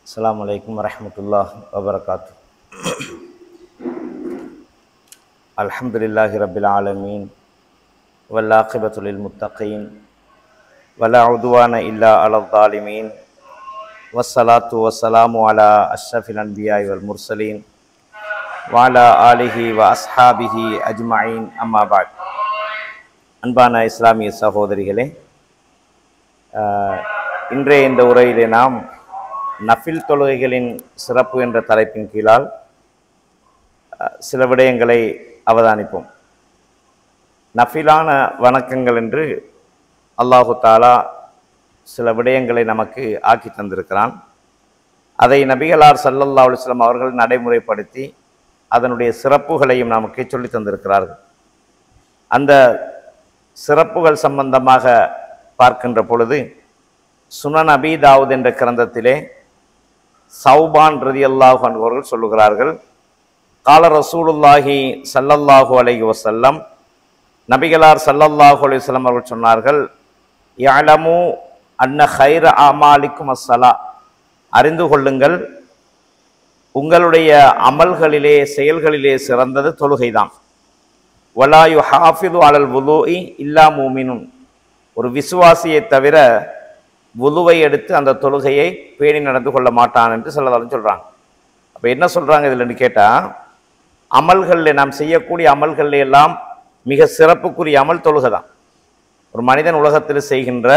Assalamualaikum warahmatullahi wabarakatuh. Alhamdulillahi rabbil alamin wal aqibatu lil muttaqin wala udwana illa 'alal zalimin wassalatu wassalamu ala asyrafil anbiya'i wal mursalin wa ala alihi wa ashabihi ajma'in amma ba'd. அன்பான இஸ்லாமிய சகோதரிகளே, இன்றைய இந்த உரையிலே நாம் நஃபில் தொழுகைகளின் சிறப்பு என்ற தலைப்பின் கீழால் சில விடயங்களை அவதானிப்போம். நஃபிலான வணக்கங்கள் என்று அல்லாஹு தாலா சில விடயங்களை நமக்கு ஆக்கி தந்திருக்கிறான். அதை நபிகளார் ஸல்லல்லாஹு அலைஹி வஸல்லம் அவர்கள் நடைமுறைப்படுத்தி அதனுடைய சிறப்புகளையும் நமக்கு சொல்லி தந்திருக்கிறார்கள். அந்த சிறப்புகள் சம்பந்தமாக பார்க்கின்ற பொழுது சுனன் அபீ தாவூத் என்ற கிரந்தத்திலே சௌபான் ரலியல்லாஹு அன்ஹு அவர்கள் சொல்லுகிறார்கள், கால ரசூலுல்லாஹி ஸல்லல்லாஹு அலைஹி வஸல்லம், நபிகளார் ஸல்லல்லாஹு அலைஹி வஸல்லம் அவர்கள் சொன்னார்கள், யஅலமு அன்ன கைர அமாலிக்கும் அஸ்ஸலா, அறிந்து கொள்ளுங்கள், உங்களுடைய அமல்களிலே செயல்களிலே சிறந்தது தொழுகைதான். வலா யுஹாஃபிது அலல் வுதுஇ இல்லா மூமினுன், ஒரு விசுவாசியை தவிர வுதுவை எடுத்து அந்த தொழுகையை பேணி நடந்து கொள்ள மாட்டான் என்று சொல்லதாலும் சொல்கிறாங்க. அப்போ என்ன சொல்கிறாங்க இதில்னு கேட்டால், அமல்களில் நாம் செய்யக்கூடிய அமல்களில் எல்லாம் மிக சிறப்புக்குரிய அமல் தொழுகை தான். ஒரு மனிதன் உலகத்தில் செய்கின்ற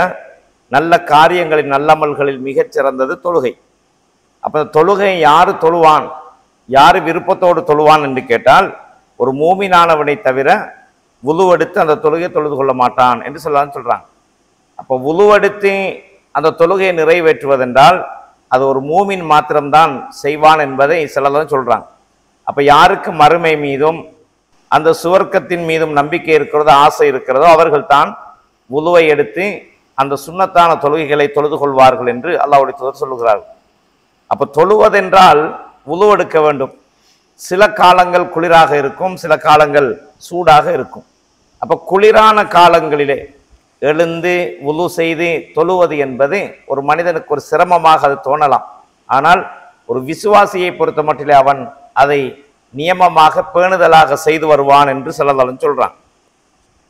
நல்ல காரியங்களின் நல்லமல்களில் மிகச் சிறந்தது தொழுகை. அப்போ தொழுகையை யார் தொழுவான், யார் விருப்பத்தோடு தொழுவான் என்று கேட்டால், ஒரு மூமினானவனை தவிர வுதுவெடுத்து அந்த தொழுகையை தொழுது கொள்ள மாட்டான் என்று சொல்லலாம்னு சொல்கிறாங்க. அப்போ வுதுவெடுத்து அந்த தொழுகையை நிறைவேற்றுவதென்றால் அது ஒரு மூமின் மாத்திரம்தான் செய்வான் என்பதை சிலதான் சொல்கிறாங்க. அப்போ யாருக்கு மறுமை மீதும் அந்த சுவர்க்கத்தின் மீதும் நம்பிக்கை இருக்கிறதோ, ஆசை இருக்கிறதோ, அவர்கள் தான் வுதுவை எடுத்து அந்த சுன்னத்தான தொழுகைகளை தொழுது கொள்வார்கள் என்று அல்லாஹ்வுடைய தூதர் சொல்லுகிறார்கள். அப்போ தொழுவதென்றால் வுது எடுக்க வேண்டும். சில காலங்கள் குளிராக இருக்கும், சில காலங்கள் சூடாக இருக்கும். அப்போ குளிரான காலங்களிலே எழுந்து வுது செய்து தொழுவது என்பது ஒரு மனிதனுக்கு ஒரு சிரமமாக அது தோணலாம். ஆனால் ஒரு விசுவாசியை பொறுத்த மட்டிலே அவன் அதை நியமமாக பேணுதலாக செய்து வருவான் என்று சொல்லலாம் சொல்றான்.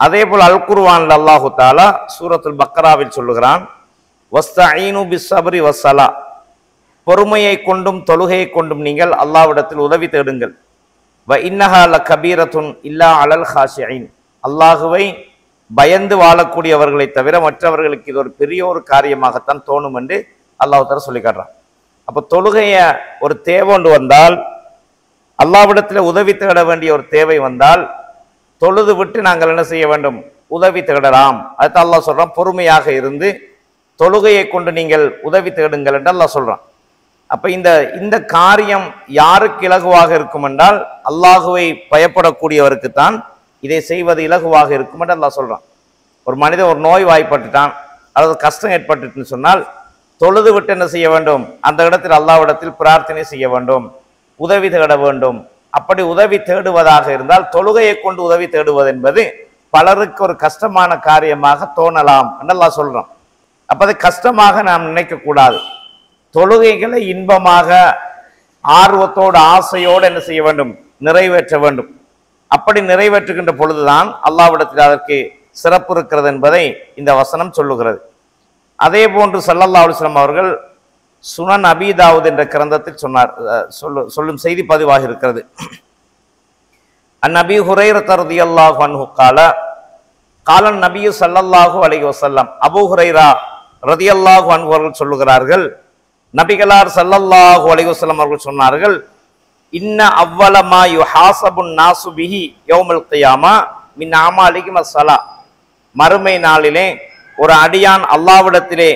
அதே போல் அல் குர்ஆனில் அல்லாஹு தாலா சூரத்துல் பக்ராவில் சொல்லுகிறான், வஸ்தஈனு பிஸ்ஸப்ரி வஸ்ஸலா, பொறுமையை கொண்டும் தொழுகையை கொண்டும் நீங்கள் அல்லாஹ்விடத்தில் உதவி தேடுங்கள். வ இன்னஹா லகபீரத்துன் இல்லா அலல் ஹாஷிஈன், அல்லாஹுவை பயந்து வாழக்கூடியவர்களை தவிர மற்றவர்களுக்கு இது ஒரு பெரிய ஒரு காரியமாகத்தான் தோணும் என்று அல்லாஹ் தஆலா சொல்லி காட்டுறான். அப்போ தொழுகைய ஒரு தேவை ஒன்று வந்தால், அல்லாஹ்விடத்தில் உதவி தேட வேண்டிய ஒரு தேவை வந்தால், தொழுது விட்டு நாங்கள் என்ன செய்ய வேண்டும், உதவி தேடலாம். அதுதான் அல்லாஹ் சொல்றான், பொறுமையாக இருந்து தொழுகையை கொண்டு நீங்கள் உதவி தேடுங்கள் என்று அல்லாஹ் சொல்றான். அப்ப இந்த காரியம் யாருக்கு இலகுவாக இருக்கும் என்றால், அல்லாஹுவை பயப்படக்கூடியவருக்கு தான் இதை செய்வது இலகுவாக இருக்கும் என்று அல்லாஹ் சொல்றான். ஒரு மனிதன் ஒரு நோய் வாய்ப்பட்டுட்டான் அல்லது கஷ்டம் ஏற்பட்டுன்னு சொன்னால், தொழுது விட்டு என்ன செய்ய வேண்டும், அந்த இடத்தில் அல்லாஹ்விடத்தில் பிரார்த்தனை செய்ய வேண்டும், உதவி தேட வேண்டும். அப்படி உதவி தேடுவதாக இருந்தால், தொழுகையை கொண்டு உதவி தேடுவது என்பது பலருக்கு ஒரு கஷ்டமான காரியமாக தோணலாம் என்று அல்லாஹ் சொல்றான். அப்ப அது கஷ்டமாக நாம் நினைக்க கூடாது. தொழுகைகளை இன்பமாக ஆர்வத்தோடு ஆசையோடு என்ன செய்ய வேண்டும், நிறைவேற்ற வேண்டும். அப்படி நிறைவேற்றுகின்ற பொழுதுதான் அல்லாஹ்விடத்தில் அதற்கு சிறப்பு இருக்கிறது என்பதை இந்த வசனம் சொல்லுகிறது. அதே போன்று ஸல்லல்லாஹு அலைஹி வஸல்லம் அவர்கள் சுனன் அபீ தாவூத் என்ற கிரந்தத்தில் சொல்லும் செய்தி பதிவாக இருக்கிறது. அன் அபீ ஹுரைரா ரலியல்லாஹு அன்ஹு கால காலன் நபி ஸல்லல்லாஹு அலைஹி வஸல்லம், அபூ ஹுரைரா ரலியல்லாஹு அன்ஹு அவர்கள் சொல்லுகிறார்கள், நபிகளார் ஸல்லல்லாஹு அலைஹி வஸல்லம் அவர்கள் சொன்னார்கள், இன்ன அவ்வலமா யுஹாஸபுன் நாசு பிஹி யௌமல் கியாமா மின் அமாலிஹிம் அஸ்ஸலா, மறுமை நாளிலே ஒரு அடியான் அல்லாஹ்விடத்திலே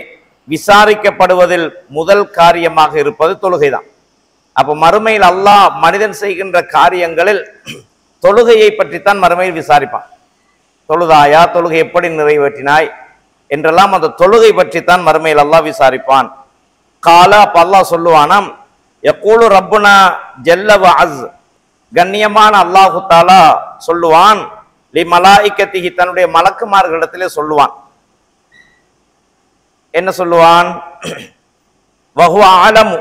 விசாரிக்கப்படுவதில் முதல் காரியமாக இருப்பது தொழுகைதான். அப்போ மறுமையில் அல்லாஹ் மனிதன் செய்கின்ற காரியங்களில் தொழுகையை பற்றித்தான் மறுமையில் விசாரிப்பான். தொழுதாயா, தொழுகை எப்படி நிறைவேற்றினாய் என்றெல்லாம் அந்த தொழுகை பற்றித்தான் மறுமையில் அல்லாஹ் விசாரிப்பான். கால, அப்ப அல்லாஹ் சொல்லுவானாம், யக்கூலு ரப்புனா ஜல்ல வ அஸ், கண்ணியமான அல்லாஹு தாலா சொல்லுவான், லி மலாயிக்கத்திஹி, தன்னுடைய மலக்குமார்களிடத்திலே சொல்லுவான். என்ன சொல்லுவான், வஹுவ ஆலமு,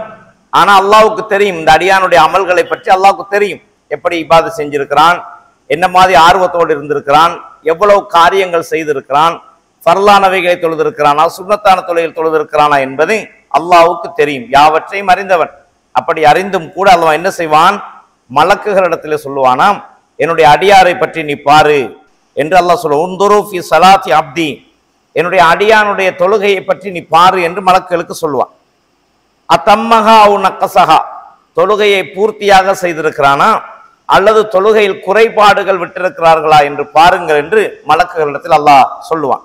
ஆனா அல்லாஹ்வுக்கு தெரியும் இந்த அடியானுடைய அமல்களை பற்றி அல்லாஹ்வுக்கு தெரியும். எப்படி இபாதத் செஞ்சிருக்கிறான், என்ன மாதிரி ஆர்வத்தோடு இருந்திருக்கிறான், எவ்வளவு காரியங்கள் செய்திருக்கிறான், ஃபர்லானவைகளை தொழுதிருக்கிறானா, சுன்னத்தான தொழுகைகள் தொழுதிருக்கிறானா என்பது அல்லாஹ்வுக்கு தெரியும். யாவற்றையும் அறிந்தவன். அப்படி அறிந்தும் கூட அல்லாஹ் என்ன செய்வான், மலக்குகளிடத்திலே சொல்லுவானாம், என்னுடைய அடியாரை பற்றி நீ பாரு என்று அல்லாஹ் சொல்லுவான். உந்துரு ஃபி ஸலாத்தி அப்தி, என்னுடைய அடியானுடைய தொழுகையை பற்றி நீ பாரு என்று மலக்குகளுக்கு சொல்லுவான். அத்தம்மஹா அவு நக்கசஹா, தொழுகையை பூர்த்தியாக செய்திருக்கிறானா அல்லது தொழுகையில் குறைபாடுகள் விட்டிருக்கிறார்களா என்று பாருங்கள் என்று மலக்குகளிடத்தில் அல்லாஹ் சொல்லுவான்.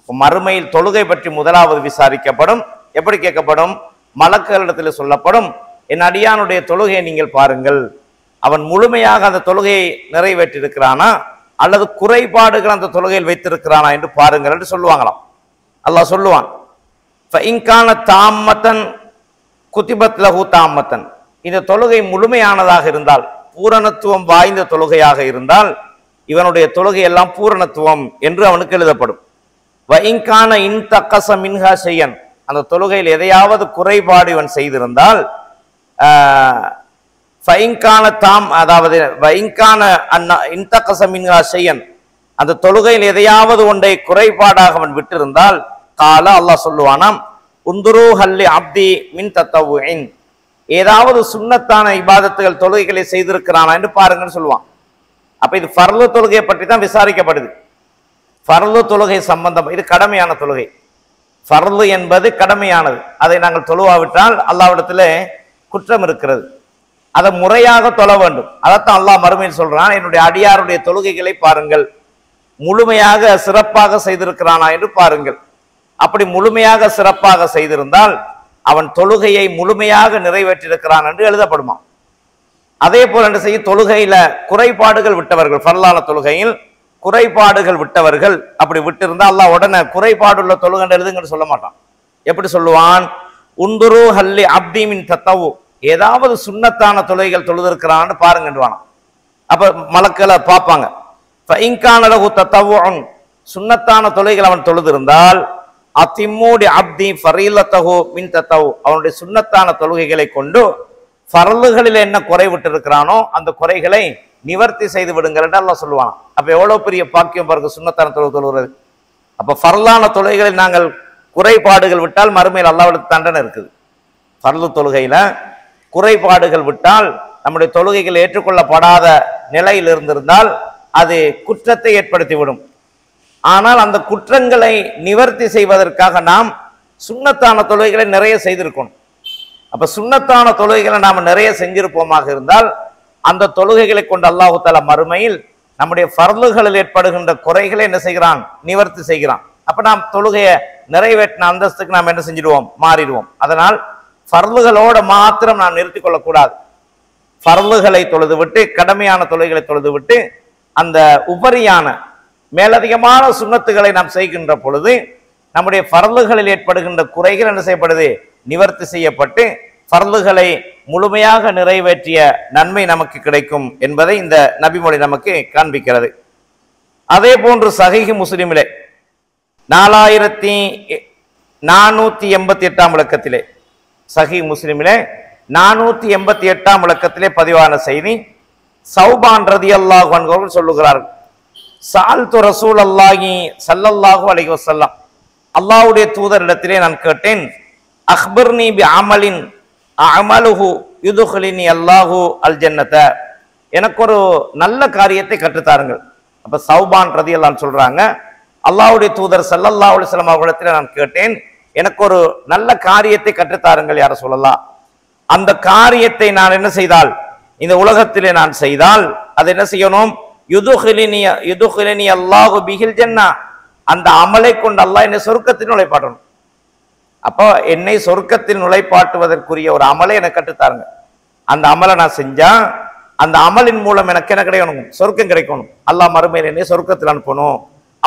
மறுமையில் தொழுகை பற்றி முதலாவது விசாரிக்கப்படும். எப்படி கேட்கப்படும், மலக்குகளிடத்தில் சொல்லப்படும், என் அடியானுடைய தொழுகையை நீங்கள் பாருங்கள், அவன் முழுமையாக அந்த தொழுகையை நிறைவேற்றிருக்கிறானா அல்லது குறைபாடுகள் அந்த தொழுகையில் வைத்திருக்கிறானா என்று பாருங்கள் என்று சொல்லுவாங்களாம். அல்லாஹ் சொல்லுவான், ஃபஇன்கான தாம்மத்தன் குதிபத் லஹு தாம்மத்தன், இந்த தொழுகை முழுமையானதாக இருந்தால், பூரணத்துவம் வாய்ந்த தொழுகையாக இருந்தால் இவனுடைய தொழுகை எல்லாம் பூரணத்துவம் என்று அவனுக்கு எழுதப்படும். வஇன்கான இன்தக்கஸ மின்ஹா ஷையன், அந்த தொழுகையில் எதையாவது குறைபாடு இவன் செய்திருந்தால், ஃபஇன்கான தாம், அதாவது வஇன்கான இன்தக்கஸ மின்ஹா ஷையன், அந்த தொழுகையில் எதையாவது ஒன்றை குறைபாடாக அவன் விட்டிருந்தால், கால அல்லாஹ் சொல்லுவானாம், உந்துரு ஹல்லி அப்தி மின் தத்தவுஇன், ஏதாவது சுன்னத்தான இபாதத்துகள் தொழுகைகளை செய்திருக்கிறானா என்று பாருங்கன்னு சொல்லுவான். அப்ப இது ஃபர்லு தொழுகையை பற்றி தான் விசாரிக்கப்படுது. ஃபர்லு தொழுகை சம்பந்தம், இது கடமையான தொழுகை. ஃபர்லு என்பது கடமையானது, அதை நாங்கள் தொழுவாவிட்டால் அல்லாஹ்விடத்தில் குற்றம் இருக்கிறது. அதை முறையாக தொழ வேண்டும். அதைத்தான் அல்லாஹ் மறுமையில் சொல்றான், என்னுடைய அடியாருடைய தொழுகைகளை பாருங்கள், முழுமையாக சிறப்பாக செய்திருக்கிறானா என்று பாருங்கள். அப்படி முழுமையாக சிறப்பாக செய்திருந்தால் அவன் தொழுகையை முழுமையாக நிறைவேற்றிருக்கிறான் என்று எழுதப்படுமா. அதே போல என்ன செய்ய, தொழுகையில குறைபாடுகள் விட்டவர்கள், ஃபர்லான தொழுகையில் குறைபாடுகள் விட்டவர்கள் அப்படி விட்டிருந்தா அல்லாஹ் உடனே குறைபாடுள்ள தொழுகை எழுதுங்கன்னு சொல்ல மாட்டான். எப்படி சொல்லுவான், உந்துரு ஹல்லி அப்தி மின் தத்தவு, ஏதாவது சுன்னத்தான தொழுகைகள் தொழுதிருக்கிறான்னு பாருங்கன்றான். அப்ப மலக்களை பார்ப்பாங்க. ஃபஇன்கான லஹு தத்தவுன், சுன்னத்தான தொழுகைகள் அவன் தொழுதிருந்தால், அத்திமூடி அப்தி ஃபரீலத்தஹு மின் தத்தவு, அவனுடைய சுன்னத்தான தொழுகைகளை கொண்டு ஃபர்லுகளில் என்ன குறை விட்டு இருக்கிறானோ அந்த குறைகளை நிவர்த்தி செய்து விடுங்கள் என்று அல்லாஹ் சொல்லுவான். அப்ப எவ்வளவு பெரிய பாக்கியம் பாருங்க சுன்னத்தான தொழுகை தொழுகிறது. அப்ப ஃபர்லான தொழுகைகளில் நாங்கள் குறைபாடுகள் விட்டால் மறுமையில் அல்லாஹ்வுடைய தண்டனை இருக்குது. ஃபர்லு தொழுகையில குறைபாடுகள் விட்டால், நம்முடைய தொழுகைகள் ஏற்றுக்கொள்ளப்படாத நிலையில் இருந்திருந்தால் அது குற்றத்தை ஏற்படுத்திவிடும். ஆனால் அந்த குற்றங்களை நிவர்த்தி செய்வதற்காக நாம் சுன்னத்தான தொழுகைகளை நிறைய செய்திருக்கணும். அப்ப சுன்னத்தான தொழுகைகளை நாம் நிறைய செஞ்சிருப்போமாக இருந்தால் அந்த தொழுகைகளை கொண்டு அல்லாஹு தஆலா மறுமையில் நம்முடைய ஃபர்லுகளில் ஏற்படுகின்ற குறைகளை என்ன செய்கிறான், நிவர்த்தி செய்கிறான். அப்ப நாம் தொழுகையை நிறைவேற்றின அந்தஸ்துக்கு நாம் என்ன செஞ்சிடுவோம், மாறிடுவோம். அதனால் ஃபர்லுகளோட மாத்திரம் நாம் நிறுத்திக் கொள்ளக்கூடாது. ஃபர்லுகளை தொழுது விட்டு, கடமையான தொழுகைகளை தொழுது விட்டு, அந்த உபரியான மேலதிகமான சுன்னத்துகளை நாம் செய்கின்ற பொழுது நம்முடைய ஃபர்லுகளில் ஏற்படுகின்ற குறைகள் என்ன செய்யப்படுது, நிவர்த்தி செய்யப்பட்டு ஃபர்லுகளை முழுமையாக நிறைவேற்றிய நன்மை நமக்கு கிடைக்கும் என்பதை இந்த நபிமொழி நமக்கு காண்பிக்கிறது. அதே போன்று சஹீஹ் முஸ்லிமிலே 4488 இலக்கத்திலே, சஹீஹ் முஸ்லிமிலே 488 இலக்கத்திலே பதிவான செய்தி, சௌபான் ரலியல்லாஹு அன்ஹு அவர்கள் சொல்லுகிறார்கள், சஅல்து ரசூலல்லாஹி ஸல்லல்லாஹு அலைஹி வஸல்லம், அல்லாஹ்வுடைய தூதரிடத்திலே நான் கேட்டேன், அக்பர்னி பி அமலின் அமலுஹு யுதுஹிலினி அல்லாஹு அல் ஜன்னத, எனக்கு ஒரு நல்ல காரியத்தை கற்றுத்தாருங்கள். அப்ப சௌபான் ரலியல்லாஹு சொல்றாங்க, அல்லாஹ்வுடைய தூதர் ஸல்லல்லாஹு அலைஹி வஸல்லம் அவர்களிடத்திலே நான் கேட்டேன், எனக்கு ஒரு நல்ல காரியத்தை கற்றுத்தாருங்கள் யார சொல்லலாம். அந்த காரியத்தை நான் என்ன செய்தால், இந்த உலகத்திலே நான் செய்தால் அது என்ன செய்யணும், யுதுஹிலினி அல்லாஹு பிஹில் ஜன்னா, அந்த அமலை கொண்டு அல்லாஹ் என்னை சொர்க்கத்தில் நுழைப்பாட்டணும். அப்போ என்னை சொர்க்கத்தில் நுழைப்பாட்டுவதற்குரிய ஒரு அமலை எனக்கு கற்றுத்தாருங்க. அந்த அமலை நான் செஞ்சா அந்த அமலின் மூலம் எனக்கு என்ன கிடைக்கணும், சொர்க்கம் கிடைக்கணும். அல்லாஹ் மறுமையில் என்னை சொர்க்கத்தில் அனுப்பணும்.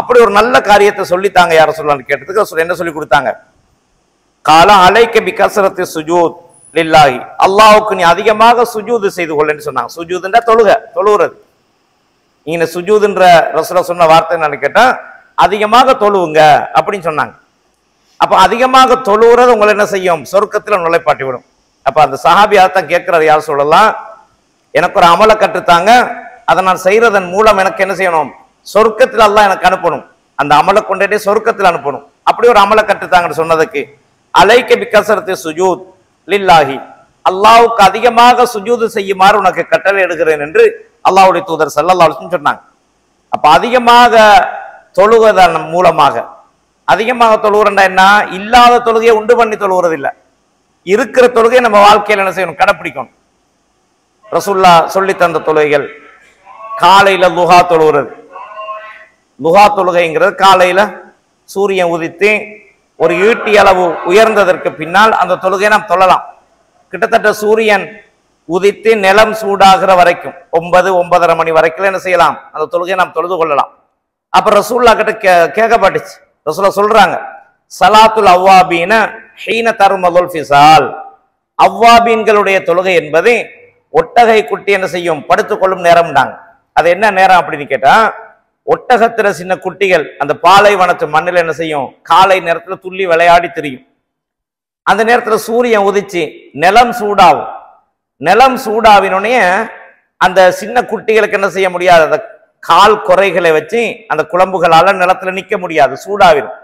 அப்படி ஒரு நல்ல காரியத்தை சொல்லித்தாங்க யார சொல்லலாம்னு கேட்டதுக்கு என்ன சொல்லி கொடுத்தாங்க, கால அலைக்க பி கஸ்ரத்தி சுஜூத் லில்லாஹி, அல்லாஹ்வுக்கு நீ அதிகமாக சுஜூது செய்து கொள்ளன்னு சொன்னாங்க. சுஜூதுன்ற தொழுகிறது. இங்க சுஜூதுன்ற ரசூலுல்லாஹ் சொன்ன வார்த்தை என்னன்னு கேட்டா, அதிகமாக தொழுவுங்க அப்படின்னு சொன்னாங்க. அப்ப அதிகமாக தொழுகிறது உங்களை என்ன செய்யும், சொர்க்கத்தில் நுழைப்பாட்டி விடும். அப்ப அந்த சஹாபி அதைத்தான் கேட்கிறார், யார் சொல்லலாம், எனக்கு ஒரு அமலை கற்றுத்தாங்க, அதை நான் செய்யறதன் மூலம் எனக்கு என்ன செய்யணும், சொர்க்கத்தில் அல்லாஹ் எனக்கு அனுப்பணும், அந்த அமலை கொண்டே சொர்க்கத்தில் அனுப்பணும், அப்படி ஒரு அமலை கற்றுத்தாங்கன்னு சொன்னதுக்கு அலைக்க பிக்கசரத்து சுஜூத் லில்லாஹி, அல்லாஹ்வுக்கு அதிகமாக சுஜூது செய்யுமாறு உனக்கு கட்டளை எடுக்கிறேன் என்று அல்லாஹ்வுடைய தூதர் ஸல்லல்லாஹு அலைஹி வஸல்லம் சொன்னாங்க. அப்ப அதிகமாக தொழுவதன் மூலமாக, அதிகமாக தொழுகிறா என்ன, இல்லாத தொழுகையை உண்டு பண்ணி தொழுகிறது இல்லை, இருக்கிற தொழுகையை நம்ம வாழ்க்கையில் என்ன செய்யணும், கடைப்பிடிக்கணும். ரசூல்லா சொல்லி தந்த தொழுகைகள், காலையில லுஹா தொழுகிறது. லுஹா தொழுகைங்கிறது காலையில சூரியன் உதித்து ஒரு ஈட்டி அளவு உயர்ந்ததற்கு பின்னால் அந்த தொழுகையை நாம் தொழலாம். கிட்டத்தட்ட சூரியன் உதித்து நிலம் சூடாகிற வரைக்கும் 9-9:30 மணி வரைக்கும் என்ன செய்யலாம், அந்த தொழுகையை நாம் தொழுது கொள்ளலாம். அப்ப ரசூல்லா கிட்ட கேட்கப்பட்டுச்சு, ரசூல்லா சொல்றாங்க, சலாத்துல் அவ்வாபீன ஹீன தர்மதுல் ஃபிசால், அவ்வாபீன்களுடைய தொழுகை என்பது ஒட்டகை குட்டி என்ன செய்யும், படுத்துக்கொள்ளும் நேரம்டாங்க. அது என்ன நேரம் அப்படின்னு கேட்டா, ஒட்டகத்துல சின்ன குட்டிகள் அந்த பாலைவனத்து மண்ணில் என்ன செய்யும், காலை நேரத்துல துள்ளி விளையாடி திரியும். அந்த நேரத்துல சூரியன் உதிச்சு நிலம் சூடாகும். நிலம் சூடாவினோடனே அந்த சின்ன குட்டிகளுக்கு என்ன செய்ய முடியாது, அந்த கால் குறைகளை வச்சு அந்த குழம்புகளால நிலத்துல நிக்க முடியாது, சூடாவிடும்.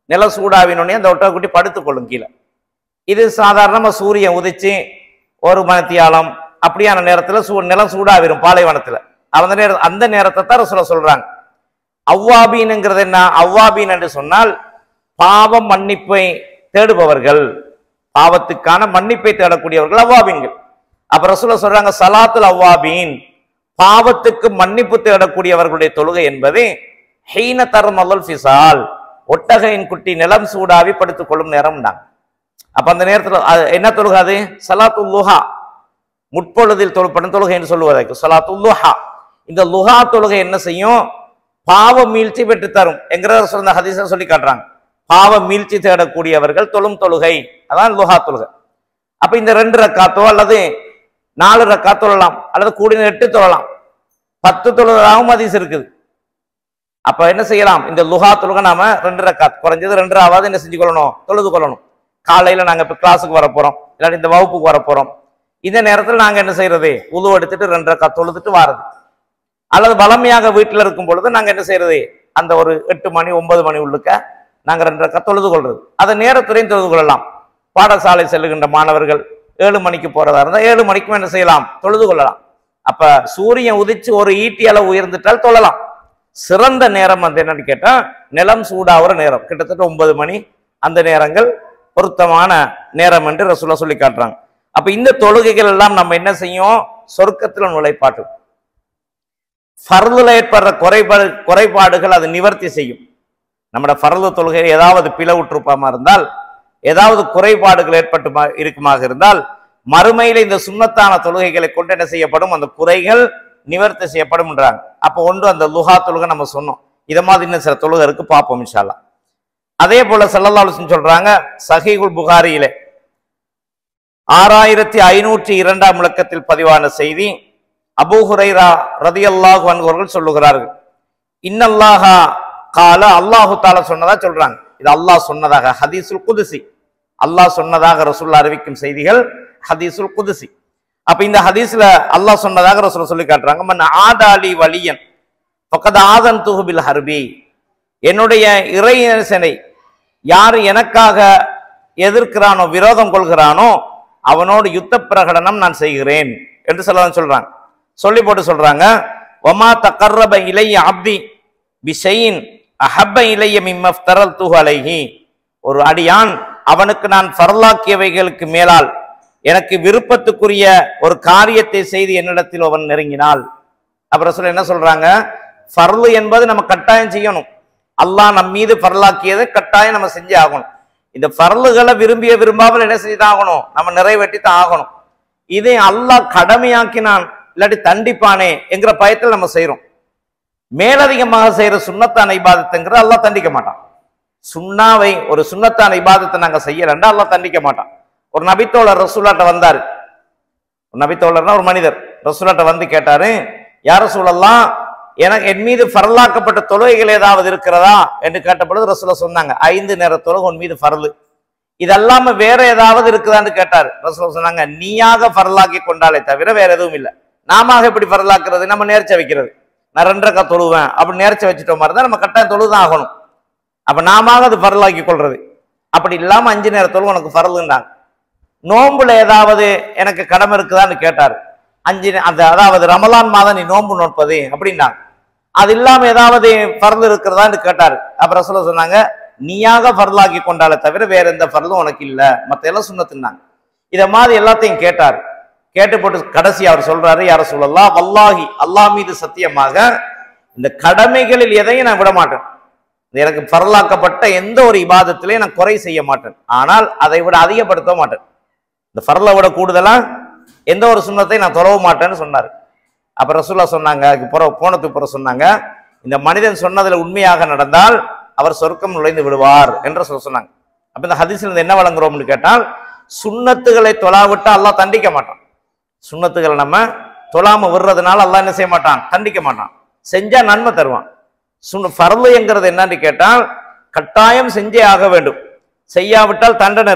நிலம் சூடாவினோடனே அந்த ஒட்டக குட்டி படுத்துக்கொள்ளும் கீழே. இது சாதாரணமா சூரியன் உதிச்சு ஒரு மணித்தியாலம் அப்படியான நேரத்துல நிலம் சூடாவிடும் பாலைவனத்துல. அந்த நேரத்தை தான் ரசூலுல்லாஹ் சொல்றாங்க. அவ்வாபீன்ங்கிறது என்ன, அவ்வாபீன் என்று சொன்னால் பாவம் மன்னிப்பை தேடுபவர்கள், பாவத்துக்கான மன்னிப்பை தேடக்கூடியவர்கள் அவ்வாபீன்கள். அப்ப ரசூலுல்லாஹ் சொல்றாங்க, சலாத்துல் அவ்வாபீன், பாவத்துக்கு மன்னிப்பு தேடக்கூடியவர்களுடைய தொழுகை என்பது ஹீன தர்மதுல் ஃபிசால், ஒட்டகையின் குட்டி நிலம் சூடாவி படுத்துக் கொள்ளும் நேரம் தான். அப்ப அந்த நேரத்துல என்ன தொழுகை, அது சலாத்துல் லுஹா, முற்பொழுதில் தொழுப்படும் தொழுகை என்று சொல்லுவதற்கு சலாத்துல் லுஹா. இந்த லுஹா தொழுகை என்ன செய்யும், பாவ மீழ்ச்சி பெற்று தரும் என்கிற சொன்ன ஹதீஸை சொல்லி காட்டுறாங்க. பாவ மீழ்ச்சி தேடக்கூடியவர்கள் தொழும் தொழுகை, அதான் லுஹா தொழுகை. அப்ப இந்த 2 ரக்காத்தோ அல்லது 4 ரக்காத் தொழலாம், அல்லது கூடின 8 தொழலாம், 10 தொழுதாகவும் ஹதீஸ் இருக்குது. அப்ப என்ன செய்யலாம், இந்த லுஹா தொழுகை நாம 2 ரக்காத், குறைஞ்சது 2ஆவது என்ன செஞ்சு கொள்ளணும், தொழுது கொள்ளணும். காலையில நாங்க இப்ப கிளாஸுக்கு வர போறோம், இல்லாட்டி இந்த வகுப்புக்கு வர போறோம், இந்த நேரத்தில் நாங்க என்ன செய்யறது, உது எடுத்துட்டு 2 ரக்காத் தொழுதுட்டு வாரது. அல்லது வளமையாக வீட்டில் இருக்கும் பொழுது நாங்க என்ன செய்யறது, அந்த ஒரு 8 மணி 9 மணி உள்ளுக்க நாங்க 2 ரக்காத் தொழுது கொள்றது. அதை நேரத்துறையும் தொழுது கொள்ளலாம். பாடசாலை செல்லுகின்ற மாணவர்கள் 7 மணிக்கு போறதா இருந்தா 7 மணிக்கும் என்ன செய்யலாம், தொழுது கொள்ளலாம். அப்ப சூரியன் உதிச்சு ஒரு ஈட்டி அளவு உயர்ந்துட்டால் தொழலாம். சிறந்த நேரம் வந்து என்னன்னு கேட்டா, நிலம் சூடாகிற நேரம், கிட்டத்தட்ட 9 மணி, அந்த நேரங்கள் பொருத்தமான நேரம் என்று ரசூலுல்லாஹ் சொல்லி காட்டுறாங்க. அப்ப இந்த தொழுகைகள் எல்லாம் நம்ம என்ன செய்யும், சொர்க்கத்தில் நுழைப்பாட்டு. ஃபர்துல ஏற்படுற குறைபாடுகள் அது நிவர்த்தி செய்யும். நம்மட ஃபர்து தொழுகை ஏதாவது பிளவுற்றுப்பமா இருந்தால், ஏதாவது குறைபாடுகள் ஏற்பட்டு இருக்குமாக இருந்தால், மறுமையில இந்த சுன்னத்தான தொழுகைகளை கொண்டு என்ன செய்யப்படும், அந்த குறைகள் நிவர்த்தி செய்யப்படும் என்றாங்க. அப்போ ஒன்று அந்த லுஹா தொழுகை நம்ம சொன்னோம். இதை மாதிரி இன்னும் சில தொழுகை இருக்கு, பார்ப்போம் இன்ஷா அல்லாஹ். அதே போல ஸல்லல்லாஹு அலைஹி வஸல்லம் சொல்றாங்க, சஹீஹுல் புகாரியிலே 6502 இலக்கத்தில் பதிவான செய்தி, அபூ ஹுரைரா ரலியல்லாஹு அன்ஹு அவர்கள் சொல்லுகிறார்கள், இன்னல்லாஹா கால, அல்லாஹு தஆலா சொன்னதா சொல்றாங்க. இது அல்லாஹ் சொன்னதாக ஹதீஸுல் குதுசி, அல்லாஹ் சொன்னதாக ரசூலுல்லாஹ் அறிவிக்கும் செய்திகள் ஹதீஸுல் குதுசி. அப்ப இந்த ஹதீஸ்ல அல்லாஹ் சொன்னதாக ரசூலுல்லாஹ் சொல்லி காட்டுறாங்க, மன் ஆதாலி வலியன் ஃபக்கத் ஆதன்துஹு பில் ஹர்பி, என்னுடைய இறைநேசனை யார் எனக்காக எதிர்க்கிறானோ, விரோதம் கொள்கிறானோ, அவனோடு யுத்த பிரகடனம் நான் செய்கிறேன் என்று சொல்றாங்க. சொல்லி போட்டு சொல்றாங்க, வமா தகர்ரப இலைய அப்தி பிஷையின் அஹப்ப இலைய மிம்மஃப்தரல்துஹு அலைஹி, ஒரு அடியான் அவனுக்கு நான் ஃபர்லாக்கியவைகளுக்கு மேலால் எனக்கு விருப்பத்துக்குரிய ஒரு காரியத்தை செய்து என்னிடத்தில் அவன் நெருங்கினாள். அப்புறம் சொல்ல என்ன சொல்றாங்க, ஃபர்லு என்பது நம்ம கட்டாயம் செய்யணும். அல்லாஹ் நம் மீது ஃபர்லாக்கியதை கட்டாயம் நம்ம செஞ்சே ஆகணும். இந்த ஃபர்லுகளை விரும்பிய விரும்பாமல் என்ன செய்தான் ஆகணும், நம்ம நிறைவேற்றி தான் ஆகணும். இதை அல்லாஹ் கடமையாக்கினான் இல்லாட்டி தண்டிப்பானே என்கிற பயத்தில் நம்ம செய்யறோம். மேலதிகமாக செய்யற சுன்னத்தான இபாதத்துங்கிற அல்லாஹ் தண்டிக்க மாட்டான். சுண்ணாவை ஒரு சுன்னத்தான இபாதத்தை நாங்க செய்யலன்னா அல்லாஹ் தண்டிக்க மாட்டான். ஒரு நபித்தோழர் ரசூலாட்ட வந்தாரு, ஒரு நபித்தோழர்னா ஒரு மனிதர் ரசூலாட்ட வந்து கேட்டாரு, யார் ரசூலல்லாஹ், எனக்கு என் மீது ஃபர்லாக்கப்பட்ட தொழுகைகள் ஏதாவது இருக்கிறதா என்று கேட்ட பொழுது ரசூலுல்லாஹ் சொன்னாங்க, 5 நேர தொழுகை உன் மீது ஃபர்லு, இதல்லாம வேற ஏதாவது இருக்குதான்னு கேட்டார். ரசூல் சொன்னாங்க, நீயாக ஃபர்லாக்கி கொண்டாலே தவிர வேற எதுவும் இல்லை. நாம எப்படி ஃபர்லாக்குறது? நம்ம நேர்ச்சை வைக்கிறது. நான் 2 ரக்காத் தொழுவேன் அப்படி நேர்ச்சை வச்சுட்டோம் மாதிரி தான் நம்ம கட்டாயம் தொழுதான் ஆகணும். அப்ப நாம அது ஃபர்லாக்கி கொள்றது. அப்படி இல்லாம 5 நேர தொழுவு உனக்கு ஃபர்லுன்னாங்க. நோம்புல ஏதாவது எனக்கு கடமை இருக்குதான்னு கேட்டார். அதாவது ரமலான் மாதம் நீ நோன்பு நோட்பது அப்படின்னாங்க. அது இல்லாம ஏதாவது ஃபர்லு இருக்கிறதான்னு கேட்டார். அப்ப ரசூலுல்லாஹ் சொன்னாங்க, நீயாக ஃபர்லாக்கி கொண்டாலே தவிர வேற எந்த ஃபர்லும் உனக்கு இல்ல, மத்த எல்லாம் சுன்னத்துன்னாங்க. இத மாதிரி எல்லாத்தையும் கேட்டார். கேட்டு போட்டு கடைசி அவர் சொல்றாரு, யா ரசூலல்லாஹ், வல்லாஹி அல்லாஹ் மீது சத்தியமாக இந்த கடமைகளில் எதையும் நான் விட மாட்டேன். எனக்கு ஃபர்லாக்கப்பட்ட எந்த ஒரு இபாதத்திலையும் நான் குறை செய்ய மாட்டேன். ஆனால் அதை விட அதிகப்படுத்த மாட்டேன். இந்த ஃபர்லை விட கூடுதலா எந்த ஒரு சுன்னத்தையும் நான் தொழவ மாட்டேன்னு சொன்னார். அப்ப ரசூலுல்லாஹ் சொன்னாங்க, போனதுக்கு பிறகு சொன்னாங்க, இந்த மனிதன் சொன்னதுல உண்மையாக நடந்தால் அவர் சொர்க்கம் நுழைந்து விடுவார் என்று சொன்னாங்க. அப்ப இந்த ஹதீஸ்ல இருந்து என்ன வழங்குறோம்னு கேட்டால், சுன்னத்துகளை தொழாவிட்டா அல்லாஹ் தண்டிக்க மாட்டான். சுன்னத்துகளை நம்ம தொழாம விடுறதுனால அல்லாஹ் என்ன செய்ய மாட்டான்? தண்டிக்க மாட்டான். செஞ்சா நன்மை தருவான். ஃபர்லு என்கிறது என்னன்னு கேட்டால், கட்டாயம் செஞ்சே ஆக வேண்டும். செய்யாவிட்டால் தண்டனை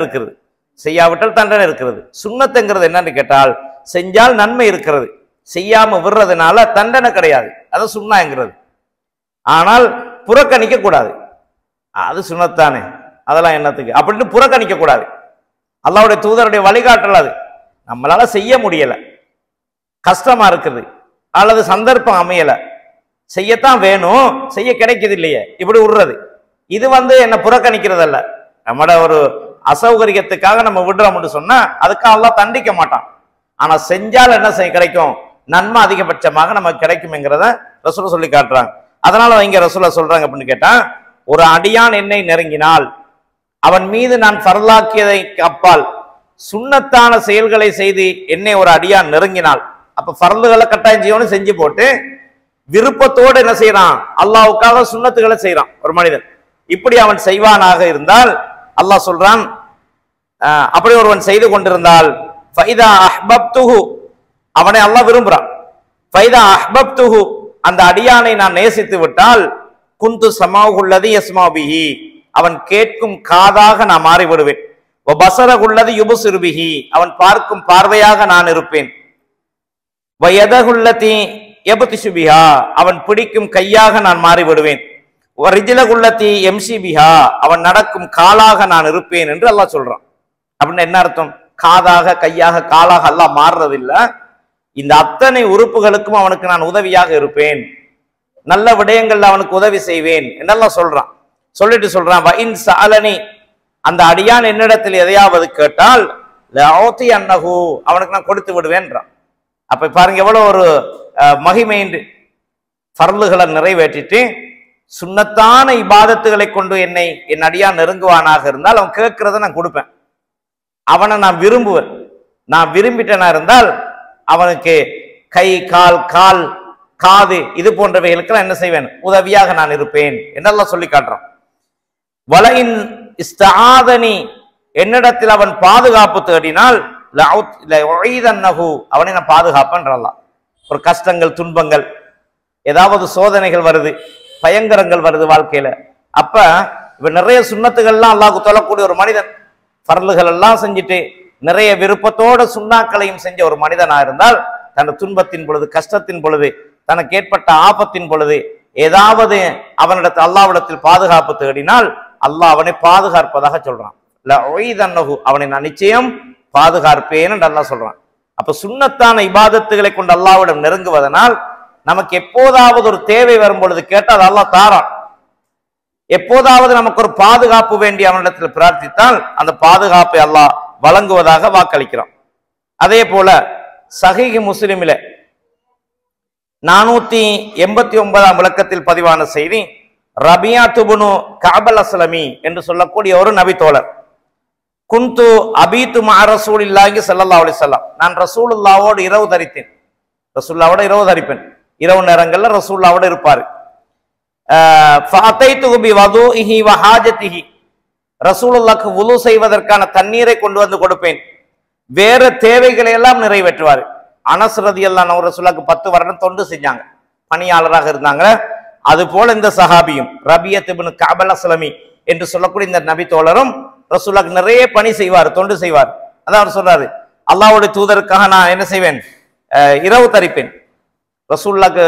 இருக்கிறது. சுன்னத்துங்கிறது என்னன்னு கேட்டால், செஞ்சால் நன்மை இருக்கிறது, செய்யாம விடுறதுனால தண்டனை கிடையாது. அது சுன்னாங்கிறது. ஆனால் புறக்கணிக்க கூடாது. அது சுன்னத்தானே, அதெல்லாம் என்னத்துக்கு அப்படின்னு புறக்கணிக்க கூடாது. அல்லாஹ்வுடைய தூதருடைய வழிகாட்டல் அது. நம்மளால செய்ய முடியல, கஷ்டமா இருக்குது, அல்லது சந்தர்ப்பம் அமையல, செய்யத்தான் வேணும், செய்ய கிடைக்குது இல்லையே, இப்படி விடுறது இது என்ன புறக்கணிக்கிறது அல்ல. நம்மட ஒரு அசௌகரியத்துக்காக நம்ம விடுறோம்னு சொன்னா அதுக்காக அல்லாஹ் தண்டிக்க மாட்டான். ஆனா செஞ்சால் என்ன கிடைக்கும்? நன்மை அதிகபட்சமாக நமக்கு கிடைக்கும்ங்கிறத ரசூல் சொல்லி காட்டுறாங்க. அதனால இங்க ரசூலுல்லாஹ் சொல்றாங்க அப்படின்னு கேட்டா, ஒரு அடியான் என்னை நெருங்கினால் அவன் மீது நான் ஃபர்லாக்கியதை அப்பால் சுன்னத்தான செயல்களை செய்து என்னை ஒரு அடியான் நெருங்கினால், அப்ப ஃபர்லுகளை கட்டாயம் செய்யணும், செஞ்சு போட்டு விருப்பத்தோடு என்ன செய்யறான்? அல்லாஹ்வுக்காக சுன்னத்துகளை செய்யறான் ஒரு மனிதன். இப்படி அவன் செய்வானாக இருந்தால் அல்லாஹ் சொல்றான், அப்படி ஒருவன் செய்து கொண்டிருந்தால் ஃபைதா அஹ்பப்துஹு, அவனை அல்லாஹ் விரும்புறான். ஃபைதா அஹ்பப்துஹு, அந்த அடியானை நான் நேசித்து விட்டால், குந்து சமாவுல்லதி யஸ்மா பிஹி, அவன் கேட்கும் காதாக நான் மாறிவிடுவேன். வபஸரகுல்லதி யுப்சிரு பிஹி, அவன் பார்க்கும் பார்வையாக நான் இருப்பேன். வயதகுல்லதி யப்திஷு பிஹா, அவன் பிடிக்கும் கையாக நான் மாறிவிடுவேன். ரிஜ்லகுல்லதி யம்ஷி பிஹா, அவன் நடக்கும் காலாக நான் இருப்பேன் என்று அல்லாஹ் சொல்றான். அப்படின்னு என்ன அர்த்தம்? காதாக, கையாக, காலாக அல்லாஹ் மாறுறதில்ல. இந்த அத்தனை உறுப்புகளுக்கும் அவனுக்கு நான் உதவியாக இருப்பேன், நல்ல விடயங்கள்ல அவனுக்கு உதவி செய்வேன் என்னெல்லாம் சொல்றான். சொல்லிட்டு சொல்றான், வஇன் சஅலனி, அந்த அடியான் என்னிடத்தில் எதையாவது கேட்டால் லஅதி அன்னஹு, அவனுக்கு நான் கொடுத்து விடுவேன்றான். அப்ப பாருங்க எவ்வளவு ஒரு மகிமை. ஃபர்லுகளை நிறைவேற்றிட்டு சுன்னத்தான இபாதத்துகளை கொண்டு என் அடியான் நெருங்குவானாக இருந்தால் அவன் கேட்கிறத நான் கொடுப்பேன். அவனை நான் விரும்புவேன். நான் விரும்பிட்டனா இருந்தால் அவனுக்கு கை, கால், காது இது போன்றவைகளுக்கெல்லாம் என்ன செய்வேன்? உதவியாக நான் இருப்பேன் என்னெல்லாம் சொல்லி காட்டுறான். வலையின் இஸ்தஆதனி, என்னிடத்தில் அவன் பாதுகாப்பு தேடினால் அவனை நான் பாதுகாப்பேன்றான். ஒரு கஷ்டங்கள், துன்பங்கள், ஏதாவது சோதனைகள் வருது, பயங்கரங்கள் வருது வாழ்க்கையில, அப்ப இவ நிறைய சுன்னத்துகள்லாம் அல்லாஹ்வுக்கு தொழக்கூடிய ஒரு மனிதன், ஃபர்லுகள் எல்லாம் செஞ்சுட்டு நிறைய விருப்பத்தோட சுன்னாக்களையும் செஞ்ச ஒரு மனிதனா இருந்தால், தன் துன்பத்தின் பொழுது, கஷ்டத்தின் பொழுது, தனக்கு ஏற்பட்ட ஆபத்தின் பொழுது ஏதாவது அவனிடத்தில் அல்லாஹ்விடத்தில் பாதுகாப்பு தேடினால் அல்லாஹ் அவனை பாதுகாப்பதாக சொல்றான். அவனை நான் நிச்சயம் பாதுகாப்பேன் என்று அல்லாஹ் சொல்றான். அப்ப சுன்னத்தான இபாதத்துகளை கொண்டு அல்லாஹ்விடம் நெருங்குவதனால் நமக்கு எப்போதாவது ஒரு தேவை வரும் பொழுது கேட்டால் அல்லாஹ் தாரான். எப்போதாவது நமக்கு ஒரு பாதுகாப்பு வேண்டி அவனிடத்தில் பிரார்த்தித்தால் அந்த பாதுகாப்பை அல்லாஹ் வழங்குவதாக வாக்களிக்கிறான். அதே போல சஹீஹ் முஸ்லிமில 489 விளக்கத்தில் பதிவான செய்தி, ரபியாத் இப்னு கஅபல் அஸ்லமி என்று சொல்லக்கூடிய ஒரு நபி தோழர், குந்து அபீத்து மஅ ரசூலில்லாஹி ஸல்லல்லாஹு அலைஹி வஸல்லம், நான் ரசூலுல்லாஹ்வோடு இரவு தரித்தேன். ரசூலுல்லாஹ்வோடு இரவு தரிப்பேன். இரவு நேரங்கள்ல ரசூலுல்லாஹ்வோடு இருப்பாரு. ஃபஅதைதுஹு பிவதுஇஹி வஹாஜதிஹி, ரசூலுல்லாஹ்க்கு வுது செய்வதற்கான தண்ணீரை கொண்டு வந்து கொடுப்பேன். வேற தேவைகளை எல்லாம் நிறைவேற்றுவார். அனஸ் ரலியல்லாஹு அன்ஹு ரசூலுல்லாஹ்க்கு 10 வருடம் தொண்டு செஞ்சாங்க, பணியாளராக இருந்தாங்க. அது போல இந்த சஹாபியும் ரபியத் இப்னு கஅபல் அஸ்லமி என்று சொல்லக்கூடிய இந்த நபி தோழரும் ரசூலுல்லாஹ் நிறைய பணி செய்வார், தொண்டு செய்வார். அதான் அவர் சொல்றாரு, அல்லாஹ்வுடைய தூதருக்காக நான் என்ன செய்வேன், இரவு தரிப்பேன். ரசூலுல்லாஹ்க்கு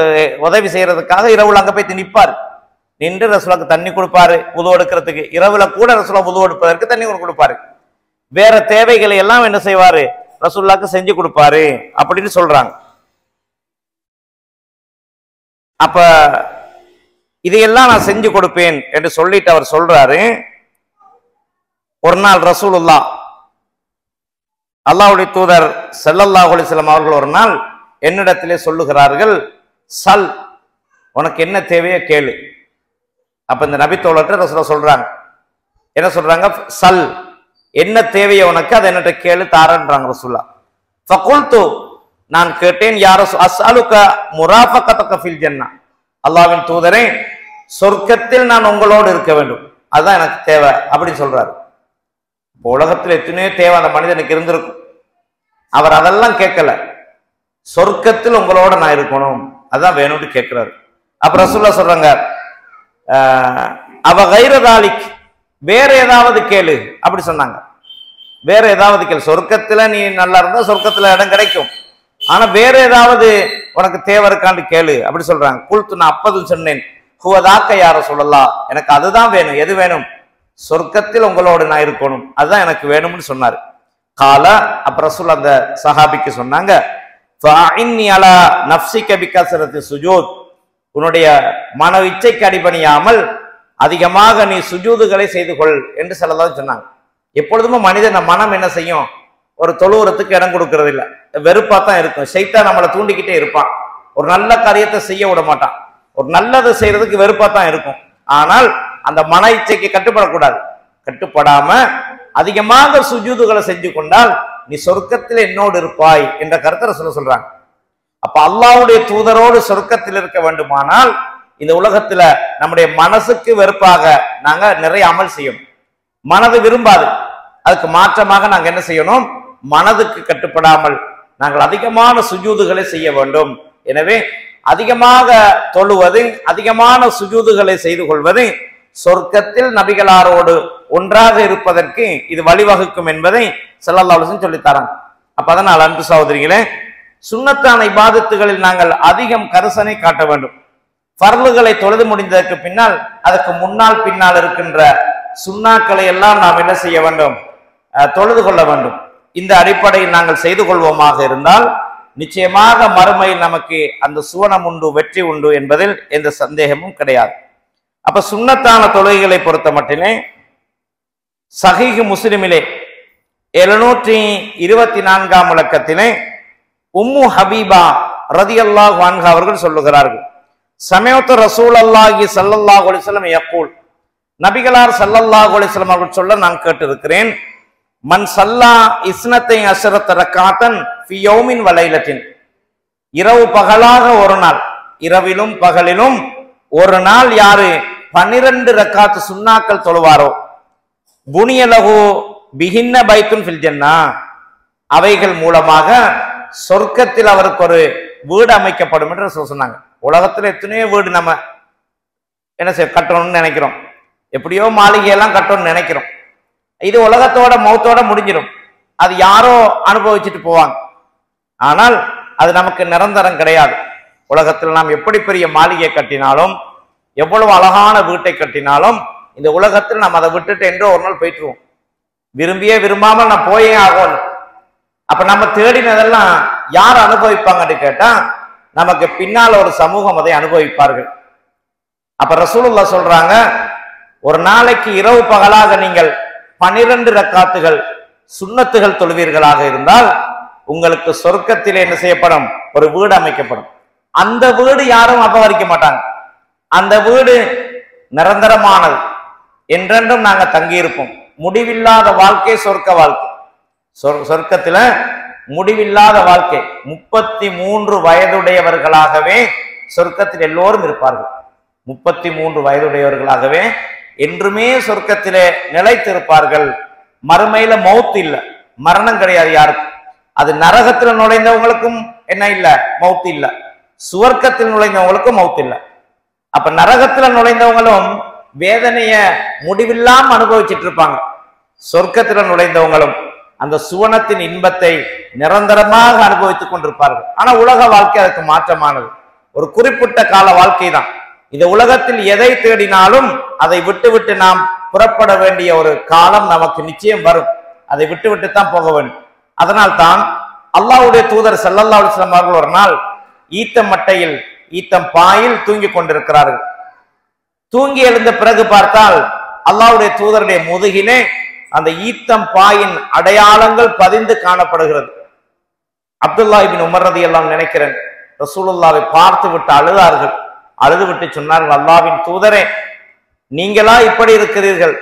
உதவி செய்யறதுக்காக இரவுல அங்க போய் நிற்பார். நின்று ரசூலுல்லாஹ்க்கு தண்ணி கொடுப்பாரு உது எடுக்கிறதுக்கு. இரவுல கூட ரசூலுல்லாஹ் உது எடுப்பதற்கு தண்ணி கொடுப்பாரு. வேற தேவைகளை எல்லாம் என்ன செய்வாரு, ரசூலுல்லாஹ்க்கு செஞ்சு கொடுப்பாரு அப்படின்னு சொல்றாங்க. அப்ப இதையெல்லாம் நான் செஞ்சு கொடுப்பேன் என்று சொல்லிட்டு அவர் சொல்றாரு. ஒரு நாள் ரசூலுல்லாஹ் அல்லாஹ்வுடைய தூதர் ஸல்லல்லாஹு அலைஹி வஸல்லம் அவர்கள் ஒரு நாள் என்னிடத்திலே சொல்லுகிறார்கள், சல், உனக்கு என்ன தேவையோ கேளு. அப்ப இந்த நபி தோழர்கிட்ட ரசூலுல்லாஹ் சொல்றாங்க, என்ன சொல்றாங்க, சல், என்ன தேவையோ உனக்கு அதை என்னட்ட கேளு தாரன்றாங்க ரசூலுல்லாஹ். ஃபகுல்து, நான் கேட்டேன், யார அஸ்அலுக முராஃபகதக ஃபில் ஜன்னah, அல்லாஹ்வின் தூதரே சொர்க்கத்தில் நான் உங்களோடு இருக்க வேண்டும், அதுதான் எனக்கு தேவை அப்படின்னு சொல்றாரு. இப்போ உலகத்தில் எத்தனையோ தேவை அந்த மனிதனுக்கு இருந்திருக்கும், அவர் அதெல்லாம் கேட்கல, சொர்க்கத்தில் உங்களோட நான் இருக்கணும் அதான் வேணும்னு கேட்கிறாரு. அப்ப ரசூலுல்லாஹ் சொல்றாங்க, அவ கைரதாலிக், வேற ஏதாவது கேளு அப்படி சொன்னாங்க. வேற ஏதாவது கேளு, சொர்க்கத்துல நீ நல்லா இருந்தா சொர்க்கத்துல இடம் கிடைக்கும், ஆனா வேற ஏதாவது உனக்கு தேவை இருக்கான்னு கேளு அப்படி சொல்றாங்க. குல்து, நான் அப்பதும் சொன்னேன், ஹுவதாக்க யா ரசூலல்லாஹ், எனக்கு அதுதான் வேணும். எது வேணும்? சொர்க்கத்தில் உங்களோடு நான் இருக்கணும், அதுதான் எனக்கு வேணும்னு சொன்னாரு. கால, அப்ப ரசூல் அந்த சஹாபிக்கு சொன்னாங்க, ஃபஇன்னி அலா நஃப்ஸிக பிகஸரத்தி சுஜூத், உன்னுடைய மன இச்சைக்கு அடிபணியாமல் அதிகமாக நீ சுஜூதுகளை செய்து கொள் என்று ஸல்லல்லாஹு சொன்னாங்க. எப்பொழுதுமே மனிதன் மனம் என்ன செய்யும், ஒரு தொழுவுறதுக்கு இடம் கொடுக்கறது இல்லை, வெறுப்பா தான் இருக்கும். ஷைத்தான் நம்மளை தூண்டிக்கிட்டே இருப்பான், ஒரு நல்ல காரியத்தை செய்ய விட மாட்டான், ஒரு நல்லதை செய்யறதுக்கு வெறுப்பா தான் இருக்கும். ஆனால் அந்த மன இச்சைக்கு கட்டுப்படக்கூடாது. கட்டுப்படாம அதிகமாக சுஜூதுகளை செஞ்சு கொண்டால் நீ சொர்க்கத்தில் என்னோடு இருப்பாய் என்ற கருத்தை ரசூலுல்லாஹ் சொல்றாங்க. அப்ப அல்லாஹ்வுடைய தூதரோடு சொர்க்கத்தில் இருக்க வேண்டுமானால் இந்த உலகத்துல நம்முடைய மனசுக்கு வெறுப்பாக நாங்க நிறைய அமல் செய்யணும். மனது விரும்பாது, அதுக்கு மாற்றமாக நாங்க என்ன செய்யணும், மனதுக்கு கட்டுப்படாமல் நாங்கள் அதிகமான சுஜூதுகளை செய்ய வேண்டும். எனவே அதிகமாக தொழுவது, அதிகமான சுஜூதுகளை செய்து கொள்வது சொர்க்கத்தில் நபிகளாரோடு ஒன்றாக இருப்பதற்கு இது வழிவகுக்கும் என்பதை ஸல்லல்லாஹு அலைஹி வஸல்லம் சொல்லித்தராங்க. அப்ப அதனால் அன்பு சகோதரிகளே, சுன்னத்தான இபாதத்துகளில் நாங்கள் அதிகம் கரிசனை காட்ட வேண்டும். ஃபர்லுகளை தொழுது முடிந்ததற்கு பின்னால் அதற்கு முன்னால் பின்னால் இருக்கின்ற சுன்னாக்களை எல்லாம் நாம் என்ன செய்ய வேண்டும், தொழுது கொள்ள வேண்டும். இந்த அடிப்படையில் நாங்கள் செய்து கொள்வோமாக இருந்தால் நிச்சயமாக மறுமையில் நமக்கு அந்த சுவனம் உண்டு, வெற்றி உண்டு என்பதில் எந்த சந்தேகமும் கிடையாது. அப்ப சுன்னத்தான தொழுகைகளை பொறுத்த மட்டிலே சஹீஹ் முஸ்லிமிலே 724ஆம் இலக்கத்திலே உம்மு ஹபீபா ரதியல்லாஹு அன்ஹா அவர்கள் சொல்லுகிறார்கள், சமயத்து ரசூலுல்லாஹி ஸல்லல்லாஹு அலைஹி வஸல்லம் யக்கூல், நபிகளார் ஸல்லல்லாஹு அலைஹி வஸல்லம் அவர்கள் சொல்ல நான் கேட்டிருக்கிறேன், மன் ஸல்லா இஸ்னத்தை அஷரத் ரக்காத்தன் ஃபி யௌமின் வ லைலத்தின், இரவு பகலாக ஒரு நாள், இரவிலும் பகலிலும் ஒரு நாள் யாரு 12 ரக்காத்து சுன்னாக்கள் தொழுவாரோ, புனியலகு பிஹின்ன பைத்துன் ஃபில் ஜன்னah, அவைகள் மூலமாக சொர்க்கத்தில் அவருக்கு ஒரு வீடு அமைக்கப்படும் என்று சொன்னாங்க. உலகத்துல எத்தனையோ வீடு நம்ம என்ன செய்ய கட்டணும்னு நினைக்கிறோம், எப்படியோ மாளிகையெல்லாம் கட்டணும்னு நினைக்கிறோம். இது உலகத்தோட மௌத்தோட முடிஞ்சிடும், அது யாரோ அனுபவிச்சுட்டு போவாங்க. ஆனால் அது நமக்கு நிரந்தரம் கிடையாது. உலகத்தில் நாம் எப்படி பெரிய மாளிகை கட்டினாலும், எவ்வளவு அழகான வீட்டை கட்டினாலும் இந்த உலகத்தில் நாம் அதை விட்டுட்டு என்றோ ஒரு நாள் போயிட்டுருவோம். விரும்பியே விரும்பாமல் நான் போயே ஆகணும். அப்ப நம்ம தேடினதெல்லாம் யார் அனுபவிப்பாங்கன்னு கேட்டா நமக்கு பின்னால் ஒரு சமூகம் அதை அனுபவிப்பார்கள். அப்ப ரசூலுல்லாஹ் சொல்றாங்க, ஒரு நாளைக்கு இரவு பகலாக நீங்கள் 12 ரக்காத்துகள் சுன்னத்துகள் தொழுவீர்களாக இருந்தால் உங்களுக்கு சொர்க்கத்திலே என்ன செய்யப்படும், ஒரு வீடு அமைக்கப்படும். அந்த வீடு யாரும் அபகரிக்க மாட்டாங்க, அந்த வீடு நிரந்தரமானது, என்றென்றும் நாங்க தங்கியிருப்போம். முடிவில்லாத வாழ்க்கை சொர்க்க வாழ்க்கை. சொர்க்கத்துல முடிவில்லாத வாழ்க்கை. 33 வயதுடையவர்களாகவே சொர்க்கத்தில் எல்லோரும் இருப்பார்கள். 33 வயதுடையவர்களாகவே என்றுமே சொர்க்கத்திலே நிலைத்திருப்பார்கள். மறுமையில மௌத் இல்லை, மரணம் கிடையாது யாருக்கும். அது நரகத்துல நுழைந்தவங்களுக்கும் என்ன இல்லை, மௌத் இல்லை. சுவர்க்கத்தில் நுழைந்தவங்களுக்கும் மௌத் இல்லை. அப்ப நரகத்துல நுழைந்தவங்களும் வேதனைய முடிவில்லாம அனுபவிச்சுட்டு இருப்பாங்க. சொர்க்கத்தில் நுழைந்தவங்களும் அந்த சுவனத்தின் இன்பத்தை நிரந்தரமாக அனுபவித்துக் கொண்டிருப்பார்கள். ஆனா உலக வாழ்க்கை அதுக்கு மாற்றமானது. ஒரு குறிப்பிட்ட கால வாழ்க்கை தான். இந்த உலகத்தில் எதை தேடினாலும் அதை விட்டுவிட்டு நாம் புறப்பட வேண்டிய ஒரு காலம் நமக்கு நிச்சயம் வரும். அதை விட்டுவிட்டு தான் போக வேண்டும். அதனால் தான் அல்லாஹ்வுடைய தூதர் ஸல்லல்லாஹு அலைஹி வஸல்லம் அவர்கள் ஒரு நாள் ஈத்தம் மட்டையில் ஈத்தம் பாயில் தூங்கி கொண்டிருக்கிறார்கள். தூங்கி எழுந்த பிறகு பார்த்தால் அல்லாஹ்வுடைய தூதருடைய முதுகிலே அந்த ஈத்தம் பாயின் அடையாளங்கள் பதிந்து காணப்படுகிறது. அப்துல்லா இப்னு உமர் ரலியல்லாஹு அன்ஹு நினைக்கிறேன், ரசூலுல்லாஹ்வை பார்த்து விட்டு அழுதார்கள். அழுது விட்டு சொன்னார்கள், அல்லாஹ்வின் தூதரே, நீங்களா இப்படி இருக்கிறீர்கள்?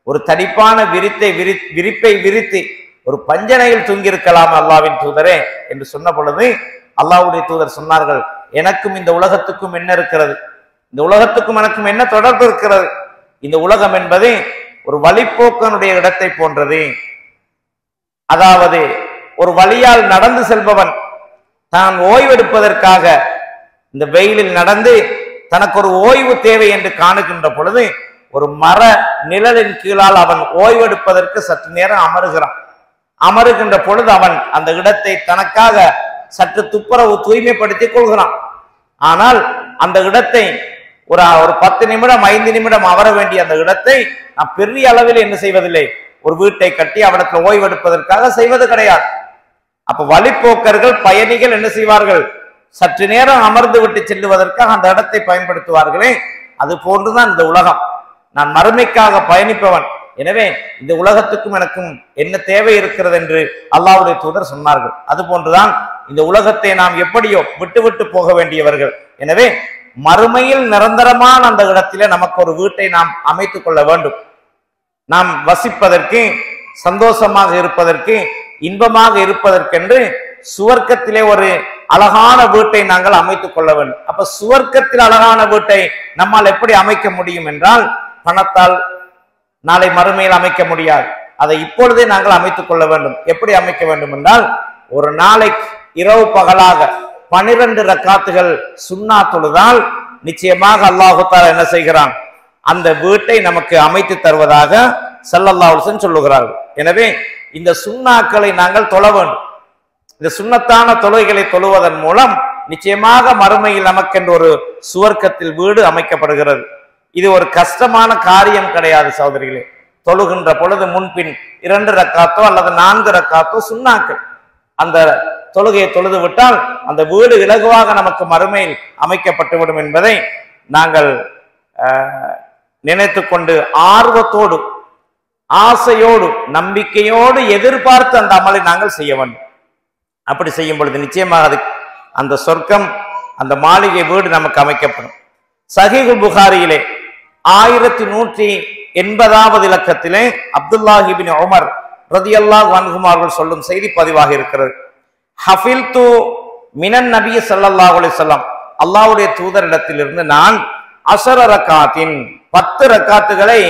ஒரு தடிப்பான விரிப்பை விரித்து ஒரு பஞ்சனையில் தூங்கியிருக்கலாம் அல்லாஹ்வின் தூதரே என்று சொன்ன பொழுது அல்லாஹ்வுடைய தூதர் சொன்னார்கள், எனக்கும் இந்த உலகத்துக்கும் என்ன இருக்கிறது? இந்த உலகத்துக்கும் எனக்கும் என்ன தொடர்பு இருக்கிறது? இந்த உலகம் என்பது ஒரு வழிப்போக்கனுடைய இடத்தை போன்றது. அதாவது ஒரு வழியால் நடந்து செல்பவன் தான் ஓய்வெடுப்பதற்காக இந்த வெயிலில் நடந்து தனக்கு ஒரு ஓய்வு தேவை என்று காணுகின்ற பொழுது ஒரு மர நிழலின் கீழால் அவன் ஓய்வெடுப்பதற்கு சற்று நேரம் அமருகின்ற பொழுது அவன் அந்த இடத்தை தனக்காக சற்று துப்புரவு தூய்மைப்படுத்திக் கொள்கிறான். ஆனால் அந்த இடத்தை ஒரு 10 நிமிடம் 5 நிமிடம் அமர வேண்டிய அந்த இடத்தை நாம் பெரிய அளவில் என்ன செய்வதில்லை, ஒரு வீட்டை கட்டி அவனுக்கு ஓய்வெடுப்பதற்காக செய்வது கிடையாது. அப்ப வழிப்போக்கர்கள் பயணிகள் என்ன செய்வார்கள், சற்று நேரம் அமர்ந்து விட்டு செல்லுவதற்காக அந்த இடத்தை பயன்படுத்துவார்களே. அது போன்றுதான் இந்த உலகம். நான் மறுமைக்காக பயணிப்பவன், எனவே இந்த உலகத்துக்கும் எனக்கும் என்ன தேவை இருக்கிறது என்று அல்லாஹ்வுடைய தூதர் சொன்னார்கள். அது போன்றுதான் இந்த உலகத்தை நாம் எப்படியோ விட்டு விட்டு போக வேண்டியவர்கள். எனவே மறுமையில் நிரந்தரமான அந்த இடத்திலே நமக்கு ஒரு வீட்டை நாம் அமைத்துக் கொள்ள வேண்டும். நாம் வசிப்பதற்கு, சந்தோஷமாக இருப்பதற்கு, இன்பமாக இருப்பதற்கென்று சுவர்க்கத்திலே ஒரு அழகான வீட்டை நாங்கள் அமைத்துக் கொள்ள வேண்டும். அப்ப சுவர்க்கத்தில் அழகான வீட்டை நம்மால் எப்படி அமைக்க முடியும் என்றால், பணத்தால் நாளை மறுமையில் அமைக்க முடியாது. அதை இப்பொழுதே நாங்கள் அமைத்துக் கொள்ள வேண்டும். எப்படி அமைக்க வேண்டும் என்றால், ஒரு நாளைக்கு இரவு பகலாக 12 ரக்காத்துகள் சுன்னா தொழுதால் நிச்சயமாக அல்லாஹ் தஆலா என்ன செய்கிறான், அந்த வீட்டை நமக்கு அமைத்து தருவதாக ஸல்லல்லாஹு அலைஹி வஸல்லம் சொல்லுகிறார்கள். எனவே இந்த சுன்னாக்களை நாங்கள் தொழ வேண்டும். இந்த சுன்னத்தான தொழுகைகளை தொழுவதன் மூலம் நிச்சயமாக மறுமையில் நமக்கென்று ஒரு சுவர்க்கத்தில் வீடு அமைக்கப்படுகிறது. இது ஒரு கஷ்டமான காரியம் கிடையாது சகோதரிகளே. தொழுகின்ற பொழுது முன்பின் 2 ரக்காத்தோ அல்லது 4 ரக்காத்தோ சுன்னாக்கள் அந்த தொழுகையை தொழுது விட்டால் அந்த வீடு இலகுவாக நமக்கு மறுமையில் அமைக்கப்பட்டுவிடும் என்பதை நாங்கள் நினைத்து கொண்டு ஆர்வத்தோடு, ஆசையோடு, நம்பிக்கையோடு எதிர்பார்த்து அந்த அமலை நாங்கள் செய்ய வேண்டும். அப்படி செய்யும் பொழுது நிச்சயமாக அது அந்த சொர்க்கம், அந்த மாளிகை வீடு நமக்கு அமைக்கப்படும். சஹீஹுல் புகாரியிலே 1180வது இலக்கத்திலே அப்துல்லாஹ் இப்னு உமர் ரலியல்லாஹு அன்ஹு அவர்கள் சொல்லும் செய்தி பதிவாக இருக்கிறது. ஹஃபில்து மினன் நபி ஸல்லல்லாஹு அலைஹி வஸல்லம், அல்லாஹ்வுடைய தூதரிடத்திலிருந்து நான் 10 ரக்காத்தின் 10 ரக்காத்துகளை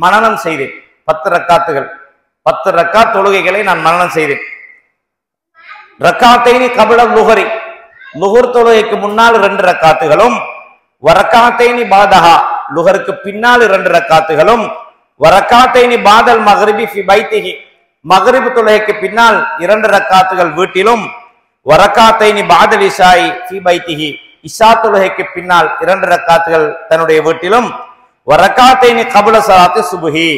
மனனம் செய்தேன். 10 ரக்காத்துகள், 10 ரக்காத் தொழுகைகளை நான் மனனம் செய்தேன். ரக்காத்தைனி கபில லுஹரி, லுஹர் தொழுகைக்கு முன்னால் 2 ரக்காத்துகளும், வரக்காத்தைனி பாதஹா, லுஹருக்கு பின்னால் 2 ரக்காத்துகளும், வரக்காத்தைனி பாதல் மக்ரிபி ஃபி பைத்திஹி, மக்ரிப் தொழுகைக்கு பின்னால் 2 ரக்காத்துகள் வீட்டிலும், வரக்காத்தைனி பாதல் இஷாய் ஃபி பைத்திஹி, இஷா தொழுகைக்கு பின்னால் 2 ரக்காத்துகள் தன்னுடைய வீட்டிலும், வரக்காத்தைனி கபில ஸலாத்தி சுப்ஹி,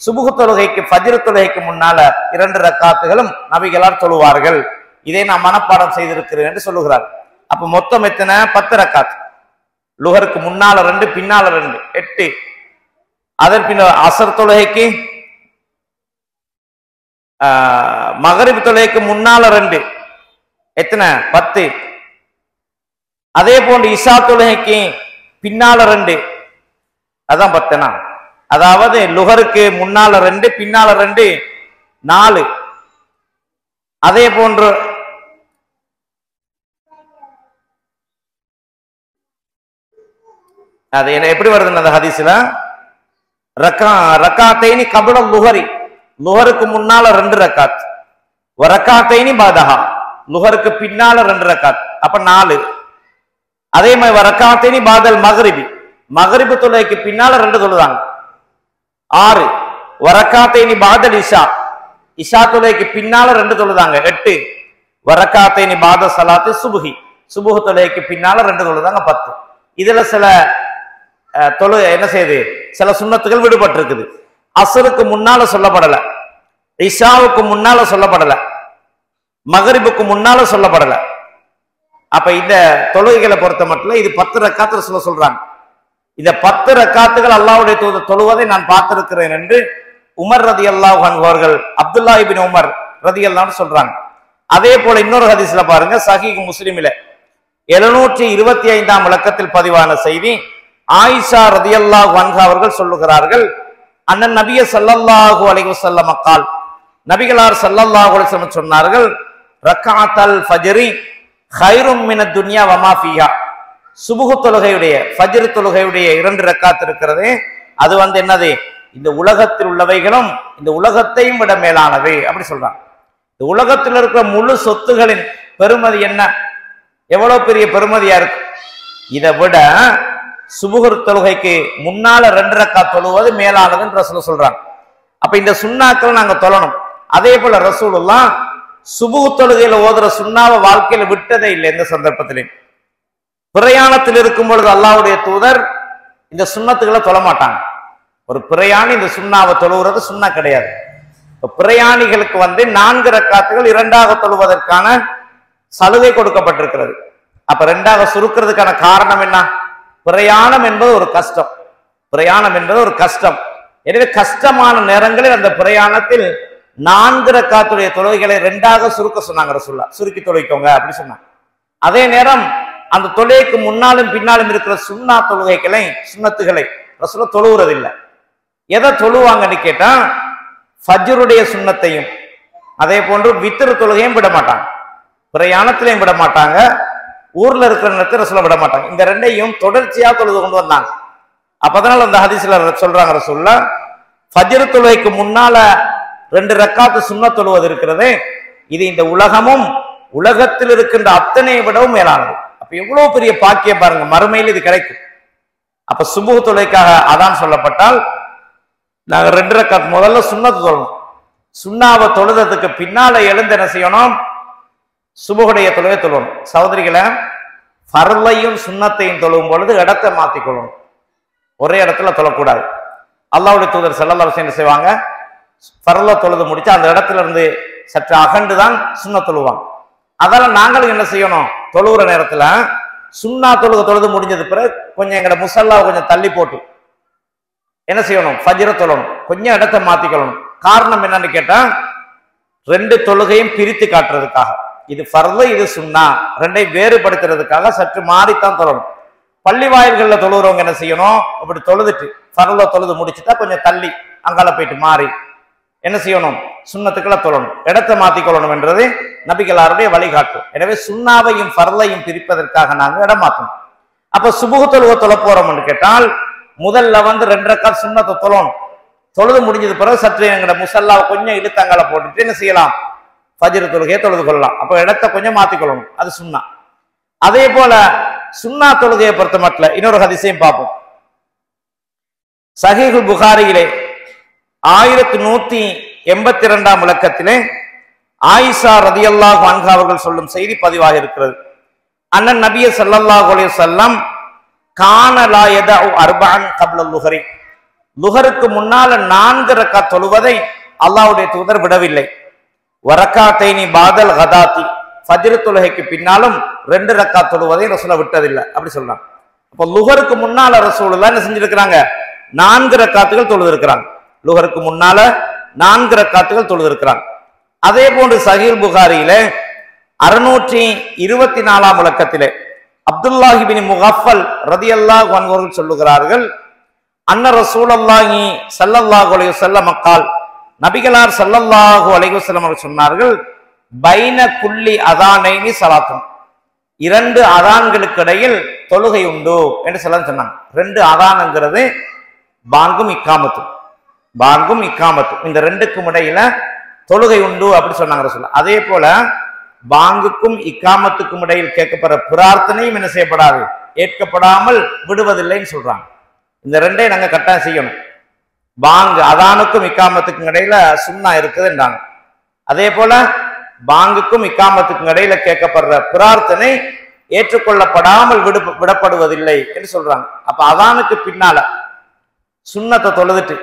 சுபுஹ் தொழுகைக்கு ஃபஜ்ர் தொழுகைக்கு முன்னால 2 ரக்காத்துகளும் நபிகளார் தொழுவார்கள். இதை நான் மனப்பாடம் செய்திருக்கிறேன் என்று சொல்லுகிறார். அப்ப மொத்தம் எத்தனை? 10 ரக்காத். லுஹருக்கு முன்னால 2, பின்னால 2, 8. அதன் பின்னர் அசர் தொழுகைக்கு, மகரிப் தொழுகைக்கு முன்னால 2, எத்தனை? 10. அதே போன்று இஷா தொழுகைக்கு பின்னால 2, அதான் 10. அதாவது லுஹருக்கு முன்னால 2, பின்னால 2, 4. அதே போன்று அது எப்படி வருது அந்த ஹதீஸ்ல? ரக்காத்தைனி கபில லுஹரி, லுஹருக்கு முன்னால 2 ரக்காத், வரக்காத்தைனி பாதஹா, லுஹருக்கு பின்னால 2 ரக்காத், அப்ப 4. அதே மாதிரி வரக்காத்தைனி பாதல் மக்ரிபி, மக்ரிப் தொழுகைக்கு பின்னால 2 தொழுதாங்க, 6. வரக்காத்தைனி பாதல் இஷா, இஷா தொழுகைக்கு பின்னால 2 தொழுதாங்க 8. வரக்காத்தைனி பாத சலாத்து சுபுஹி, சுபுஹ் தொழுகைக்கு பின்னால 2 தொழுதாங்க 10. இதுல சில என்ன செய்யுது, சில சுன்னத்துகள் விடுபட்டு இருக்குது. அஸ்ருக்கு முன்னால சொல்லப்படல, இஷாவுக்கு முன்னால சொல்லப்படல, மகரிபுக்கு முன்னால சொல்லப்படல. அப்ப இந்த தொழுகைகளை பொறுத்த மட்டும் இது 10 ரக்காத்து ரசூலுல்லாஹ் சொல்றாங்க. இந்த 10 ரக்காத்துகள் அல்லாஹ்வுடைய தூதர் தொழுவதை நான் பார்த்திருக்கிறேன் என்று உமர் ரலியல்லாஹு அன்ஹு அவர்கள், அப்துல்லாஹ் இப்னு உமர் ரலியல்லாஹு அன்ஹு சொல்றாங்க. அதே போல இன்னொரு ஹதீஸ்ல பாருங்க, சஹீஹ் முஸ்லிமில 725ஆம் இலக்கத்தில் பதிவான செய்தி, ஆயிஷா ரலியல்லாஹு அன்ஹா அவர்கள் சொல்லுகிறார்கள், அண்ணன் நபிய ஸல்லல்லாஹு அலைஹி வஸல்லம் கால், நபிகளார் ஸல்லல்லாஹு அலைஹி வஸல்லம் சொன்னார்கள், ரக்அத்தல் ஃபஜ்ரி கைரும் மினத் துன்யா வமா ஃபீஹா, சுபுஹ் தொழுகையுடைய ஃபஜ்ர் தொழுகையுடைய 2 ரக்காத் இருக்கிறது, அது என்னது, இந்த உலகத்தில் உள்ளவைகளும் இந்த உலகத்தையும் விட மேலானது அப்படி சொல்றாங்க. இந்த உலகத்தில் இருக்கிற முழு சொத்துகளின் பெருமதி என்ன, எவ்வளவு பெரிய பெருமதியா இருக்கு. இதை விட சுபுஹ் தொழுகைக்கு முன்னால 2 ரக்காத் தொழுவது மேலானதுன்னு ரசூலுல்லாஹ் சொல்றாங்க. அப்ப இந்த சுன்னாக்கள் நாங்க தொழணும். அதே போல ரசூலுல்லாஹ் சுபுஹ் தொழுகையில ஓதுற சுன்னாவை வாழ்க்கையில விட்டதே இல்லை. எந்த சந்தர்ப்பத்திலையும் பிரயாணத்தில் இருக்கும் பொழுது அல்லாஹ்வுடைய தூதர் இந்த சுன்னத்துக்களை தொழ மாட்டாங்க. ஒரு பிரயாணி இந்த சுன்னாவை தொழுகிறது சுன்னா கிடையாது. பிரயாணிகளுக்கு 4 ரக்காத்துகள் 2ஆக தொழுவதற்கான சலுகை கொடுக்கப்பட்டிருக்கிறது. அப்ப 2ஆக சுருக்கிறதுக்கான காரணம் என்ன? பிரயாணம் என்பது ஒரு கஷ்டம், பிரயாணம் என்பது ஒரு கஷ்டம். எனவே கஷ்டமான நேரங்களில் அந்த பிரயாணத்தில் 4 ரக்காத்துடைய தொழுகைகளை 2ஆக சுருக்க சொன்னாங்க ரசூலுல்லாஹ். சுருக்கி தொழுவிக்கோங்க அப்படி சொன்னாங்க. அதே நேரம் அந்த தொழுகைக்கு முன்னாலும் பின்னாலும் இருக்கிற சுன்னா தொழுகைகளை, சுன்னத்துகளை ரசூலுல்லாஹ் தொழுவுறதில்லை. எதை தொழுவாங்கன்னு கேட்டா, ஃபஜ்ருடைய சுன்னத்தையும் அதே போன்று வித்ர் தொழுகையும் விட மாட்டாங்க, பிரயாணத்திலையும் விட மாட்டாங்க, ஊர்ல இருக்கிற நேரத்தை ரசூலுல்லாஹ் விட மாட்டாங்க. இந்த 2ஐயும் தொடர்ச்சியா தொழுது கொண்டு வந்தாங்க. அப்பதனால அந்த ஹதீஸ்ல சொல்றாங்க ரசூலுல்லாஹ், ஃபஜ்ர் தொழுகைக்கு முன்னால 2 ரக்காத்து சுன்னத் தொழுவது இருக்கிறது, இது இந்த உலகமும் உலகத்தில் இருக்கின்ற அத்தனை விடவும் மேலானது. அப்ப எவ்வளவு பெரிய பாக்கியம் பாருங்க, மறுமையில் இது கிடைக்கும். அப்ப சுபுஹ் தொழுகைக்காக அதான் சொல்லப்பட்டால் நாங்க 2 ரக்காத் முதல்ல சுன்னத்து தொழணும். சுன்னாவை தொழுததுக்கு பின்னால எழுந்து என்ன செய்யணும், சுபுஹுடைய தொழுகை தொழணும். சகோதரிகளை, ஃபர்லையும் சுன்னத்தையும் தொழுவும் பொழுது இடத்தை மாத்திக்கொள்ளணும், ஒரே இடத்துல தொழக்கூடாது. அல்லாஹ்வுடைய தூதர் ஸல்லல்லாஹு அலைஹி வஸல்லம் செய்வாங்க, ஃபர்ல தொழுது முடிச்சு அந்த இடத்துல இருந்து சற்று அகண்டு தான் சுன்னத் தொழுவாங்க. அதெல்லாம் நாங்களும் என்ன செய்யணும், தொழுகிற நேரத்துல சுன்னா தொழுது முடிஞ்சது பிறகு கொஞ்சம் எங்கட முசல்லாவை கொஞ்சம் தள்ளி போட்டு என்ன செய்யணும், ஃபஜ்ர தொழணும், கொஞ்சம் இடத்தை மாத்திக்கொள்ளணும். காரணம் என்னன்னு கேட்டா, 2 தொழுகையும் பிரித்து காட்டுறதுக்காக. இது ஃபர்து, இது சுன்னா, 2ஐயும் வேறுபடுத்துறதுக்காக சற்று மாறித்தான் தொழணும். பள்ளி வாயில்களில் தொழுகிறவங்க என்ன செய்யணும், அப்படி தொழுதுட்டு ஃபர்ல தொழுது முடிச்சுட்டா கொஞ்சம் தள்ளி அங்கால போயிட்டு மாறி என்ன செய்யணும், சுன்னத்துக்களை தொழணும், இடத்தை மாத்திக்கொள்ளணும் என்றது நபிகளாருடைய வழிகாட்டு. எனவே சுன்னாவையும் ஃபர்லையும் பிரிப்பதற்காக நாங்கள் இடம் மாற்றணும். அப்ப சுபுஹ் தொழுகை தொழ போறோம்னு கேட்டால் முதல்ல 2 ரக்காத் சுன்னத்தை தொழணும். தொழுது முடிஞ்சது பிறகு சற்று எங்கட முசல்லாவை கொஞ்சம் இழுத்தங்கால போட்டுட்டு என்ன செய்யலாம், ஃபஜ்ர் தொழுகையை தொழுது கொள்ளலாம். அப்ப இடத்தை கொஞ்சம் மாத்திக்கொள்ளணும், அது சுன்னா. அதே போல சுன்னா தொழுகையை பொறுத்த மட்டும் இன்னொரு ஹதீஸையும் பார்ப்போம். சஹீஹ் புகாரியிலே 1182ஆம் இலக்கத்திலே ஆயிஷா ரலியல்லாஹு அன்ஹா அவர்கள் சொல்லும் செய்தி பதிவாக இருக்கிறது. அண்ணன் நபிய ஸல்லல்லாஹு அலைஹி வஸல்லம் கான லா யதஉ அர்பஅன் கப்ல லுஹரி, லுஹருக்கு முன்னால 4 ரக்காத் தொழுவதை அல்லாஹ்வுடைய தூதர் விடவில்லை. வரக்காத்தைனி பாதல் கதாத்தி, ஃபஜ்ர் தொழுகைக்கு பின்னாலும் 2 ரக்காத் தொழுவதை ரசூலுல்லாஹ் விட்டதில்லை அப்படி சொல்றாங்க. அப்ப லுஹருக்கு முன்னால ரசூலுல்லாஹ் என்ன செஞ்சிருக்கிறாங்க, 4 ரக்காத்துகள் தொழுது இருக்கிறாங்க. லுஹருக்கு முன்னால 4 ரக்காத்துகள் தொழுது இருக்கிறாங்க. அதே போன்று சஹீஹ் புகாரியிலே 624ஆம் இலக்கத்திலே அப்துல்லாஹ் இப்னு முகஃபல் ரலியல்லாஹு அன்ஹு அவர்கள் சொல்லுகிறார்கள், அன்ன ரசூலுல்லாஹி ஸல்லல்லாஹு அலைஹி வஸல்லம் கால், நபிகளார் ஸல்லல்லாஹு அலைஹி வஸல்லம் அவர்கள் சொன்னார்கள், பைன குல்லி அதானைனி ஸலாத்துன், 2 அதான்களுக்கு இடையில் தொழுகை உண்டு என்று சொன்னாங்க. 2 அதான்ங்கிறது பாங்கும் இக்காமத்தும், பாங்கும் இக்காமத்தும், இந்த 2க்கும் இடையில தொழுகை உண்டு அப்படி சொன்னாங்க ரசூலுல்லாஹ். அதே போல பாங்குக்கும் இக்காமத்துக்கும் இடையில் கேட்கப்படுற பிரார்த்தனையும் என்ன செய்யப்படாது, ஏற்கப்படாமல் விடுவதில்லைன்னு சொல்றாங்க. இந்த 2ஐயும் நாங்க கட்டாயம் செய்யணும். பாங்கு அதானுக்கும் இக்காமத்துக்கும் இடையில சுன்னா இருக்குதுன்றாங்க. அதே போல பாங்குக்கும் இக்காமத்துக்கும் இடையில கேட்கப்படுற பிரார்த்தனை ஏற்றுக்கொள்ளப்படாமல் விடப்படுவதில்லை என்று சொல்றாங்க. அப்ப அதானுக்கு பின்னால சுன்னத்தை தொழுதுட்டு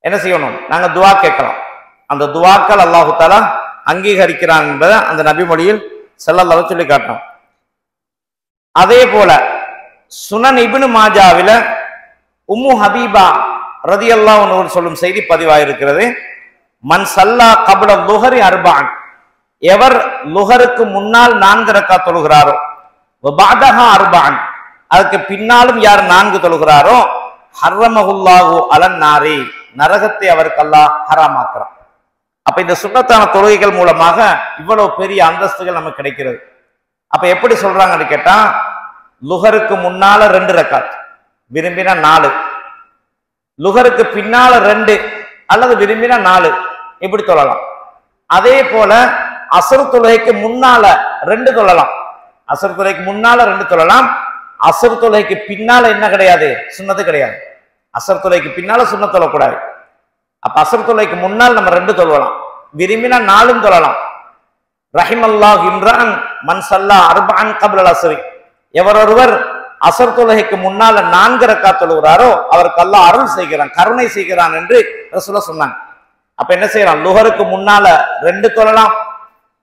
என்ன செய்யணும்? நாங்க துவா கேட்கலாம். அந்த துவாக்கள் அல்லாஹு தஆலா அங்கீகரிக்கிறான் என்பதை அந்த நபி மொழியில் ஸல்லல்லாஹு அலைஹி சொல்லி காட்டணும். அதே போல சுனன் இப்னு மாஜாவில உம்மு ஹபீபா ரலியல்லாஹு அன்ஹா சொல்லும் செய்தி பதிவாயிருக்கிறது. மன் சல்லா கப்ல லுஹரி அர்பஅன், எவர் லுஹருக்கு முன்னால் 4 ரக்காத் தொழுகிறாரோ, வபஅதஹா அர்பஅன், அதுக்கு பின்னாலும் யார் 4 தொழுகிறாரோ, ஹர்ரமஹுல்லாஹு அலன் நாரி, நரகத்தை அவருக்கு அல்லாஹ் ஹராமாக்குறான். அப்ப இந்த சுன்னத்தான தொழுகைகள் மூலமாக இவ்வளவு பெரிய அந்தஸ்துகள் நமக்கு கிடைக்கிறது. அப்ப எப்படி சொல்றாங்கன்னு கேட்டா, லுஹருக்கு முன்னால 2 ரக்காத், விரும்பினா 4, லுஹருக்கு பின்னால 2 அல்லது விரும்பினா 4, இப்படி தொழலாம். அதே போல அஸ்ர் தொழுகைக்கு முன்னால 2 தொழலாம். அஸ்ர் தொழுகைக்கு முன்னால 2 தொழலாம். அஸ்ர் தொழுகைக்கு பின்னால என்ன கிடையாது? சுன்னத்து கிடையாது. அஸ்ர் தொழுகைக்கு பின்னால சுன்னத் தொழக்கூடாது. அப்ப அஸ்ர் தொழுகைக்கு முன்னால் நம்ம 2 தொழலாம், விரும்பினா 4 தொழலாம். ரஹிமல்லாஹ் இம்ரான் மன் சல்லா அர்பஅன் கப்ல அஸ்ரி, எவரொருவர் அஸ்ர் தொழுகைக்கு முன்னால 4 ரக்காத் தொழுகிறாரோ அவருக்கு அல்லாஹ் அருள் செய்கிறான், கருணை செய்கிறான் என்று ரசூலுல்லாஹ் சொன்னாங்க. அப்ப என்ன செய்யலாம்? லுஹருக்கு முன்னால 2 தொழலாம்,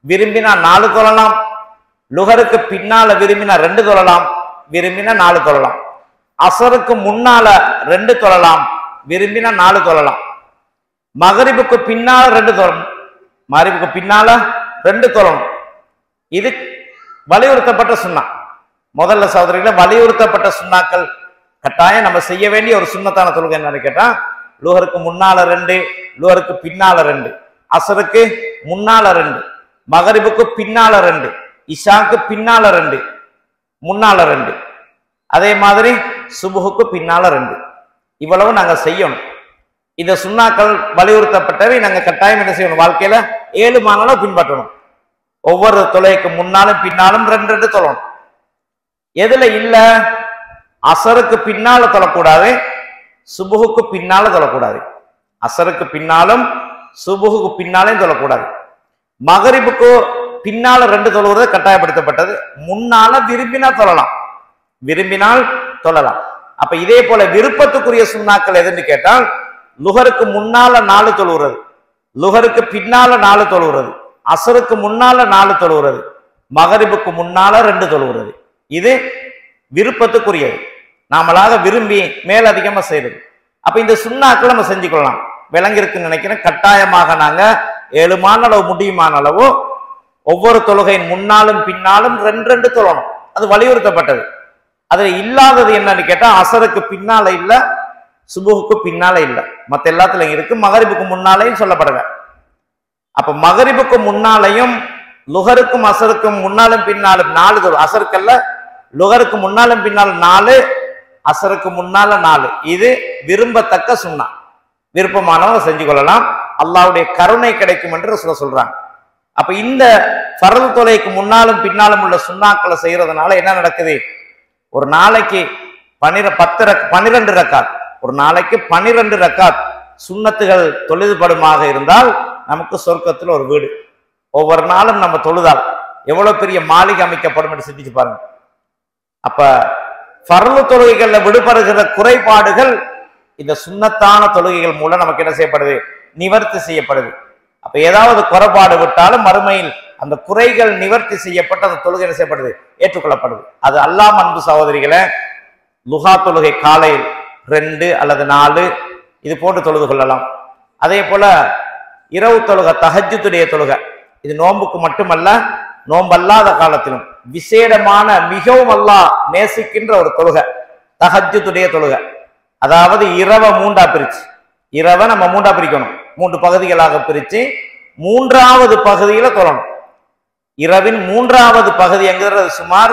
விரும்பினா 4 தொழலாம். லுஹருக்கு பின்னால விரும்பினா 2 தொழலாம், விரும்பினா 4 தொழலாம். அசருக்கு முன்னால 2 தொழலாம், விரும்பினா 4 தொழலாம். மகரிபுக்கு பின்னால 2 தொழணும், மகரிபுக்கு பின்னால 2 தொழணும். இது வலியுறுத்தப்பட்ட சுன்னா. முதல்ல சகோதரிகளை வலியுறுத்தப்பட்ட சுன்னாக்கள் கட்டாயம் நம்ம செய்ய வேண்டிய ஒரு சுன்னத்தான தொழுகை என்னன்னு கேட்டா, லுஹருக்கு முன்னால 2, லுஹருக்கு பின்னால 2, அசருக்கு முன்னால 2, மகரிபுக்கு பின்னால 2, இஷாக்கு பின்னால 2, முன்னால 2, அதே மாதிரி சுபுஹுக்கு பின்னால 2. இவ்வளவு நாங்க செய்யணும். இந்த சுன்னாக்கள் வலியுறுத்தப்பட்டவை நாங்க கட்டாயம் என்ன செய்யணும்? வாழ்க்கையில 7 மாதங்களும் பின்பற்றணும். ஒவ்வொரு தொழுகைக்கு முன்னாலும் பின்னாலும் 2 தொழணும். எதுல இல்ல? அசருக்கு பின்னால தொழக்கூடாது, சுபுஹுக்கு பின்னால தொழக்கூடாது. அசருக்கு பின்னாலும் சுபுஹுக்கு பின்னாலையும் தொழக்கூடாது. மகரிபுக்கு பின்னால 2 தொழுவது கட்டாயப்படுத்தப்பட்டது. முன்னால விரும்பினா தொழலாம், விரும்பினால் தொழலாம். அப்ப இதே போல விருப்பத்துக்குரிய சுன்னாக்கள் எதுன்னு கேட்டால், லுஹருக்கு முன்னால 4 தொழுகிறது, லுஹருக்கு பின்னால 4 தொழுகிறது, அசருக்கு முன்னால 4 தொழுகிறது, மகரிபுக்கு முன்னால 2 தொழுகிறது. இது விருப்பத்துக்குரியது, நாமளாக விரும்பி மேலதிகமா செய்யறது. அப்ப இந்த சுன்னாக்கள் நம்ம செஞ்சுக்கொள்ளலாம். விளங்கிருக்குன்னு நினைக்கிறேன். கட்டாயமாக நாங்க 7 மாத அளவு முடியுமான அளவு ஒவ்வொரு தொழுகையின் முன்னாலும் பின்னாலும் 2 தொழணும். அது வலியுறுத்தப்பட்டது. அது இல்லாதது என்னன்னு கேட்டா, அசருக்கு பின்னால இல்ல, சுபுஹுக்கு பின்னால இல்ல, மத்த எல்லாத்துலயும் இருக்கு. மகரிபுக்கு முன்னாலையும் சொல்லப்படுங்க. அப்ப மகரிபுக்கு முன்னாலையும் லுஹருக்கும் அசருக்கும் முன்னாலும் பின்னாலும் 4 தொழும். அசருக்கல்ல, லுஹருக்கு முன்னாலும் பின்னாலும் 4, அசருக்கு முன்னால 4. இது விரும்பத்தக்க சுன்னா. விருப்பமானவங்க செஞ்சு கொள்ளலாம். அல்லாஹ்வுடைய கருணை கிடைக்கும் என்று சொல்றாங்க. அப்ப இந்த ஃபர்து தொலைக்கு முன்னாலும் பின்னாலும் உள்ள சுன்னாக்களை செய்யறதுனால என்ன நடக்குது? ஒரு நாளைக்கு 12 ரக்காத், ஒரு நாளைக்கு 12 ரக்காத் சுன்னத்துகள் தொழுதுபடுமாக இருந்தால் நமக்கு சொர்க்கத்தில் ஒரு வீடு. ஒவ்வொரு நாளும் நம்ம தொழுதால் எவ்வளவு பெரிய மாளிகை அமைக்கப்படும் என்று சிந்திச்சு பாருங்க. அப்ப ஃபர்து தொழுகைகள்ல விடுபடுகிற குறைபாடுகள் இந்த சுன்னத்தான தொழுகைகள் மூலம் நமக்கு என்ன செய்யப்படுது? நிவர்த்தி செய்யப்படுது. அப்ப ஏதாவது குறைபாடு விட்டாலும் மறுமையில் அந்த குறைகள் நிவர்த்தி செய்யப்பட்டு அந்த தொழுகை என்ன செய்யப்படுது? ஏற்றுக்கொள்ளப்படுது. அது அல்லாஹ் அன்பு சகோதரிகளை, லுஹா தொழுகை காலையில் 2 அல்லது 4 இது போன்று தொழுது கொள்ளலாம். அதே போல இரவு தொழுகை, தஹஜ்ஜுடைய தொழுகை, இது நோன்புக்கு மட்டுமல்ல, நோன்பல்லாத காலத்திலும் விசேடமான மிகவும் அல்லாஹ் நேசிக்கின்ற ஒரு தொழுகை தஹஜ்ஜுடைய தொழுகை. அதாவது இரவை 3ஆ பிரிச்சு, இரவை நம்ம 3ஆ பிரிக்கணும், 3 பகுதிகளாக பிரிச்சு 3வது பகுதியில தொழணும். இரவின் 3வது பகுதி என்கிறது சுமார்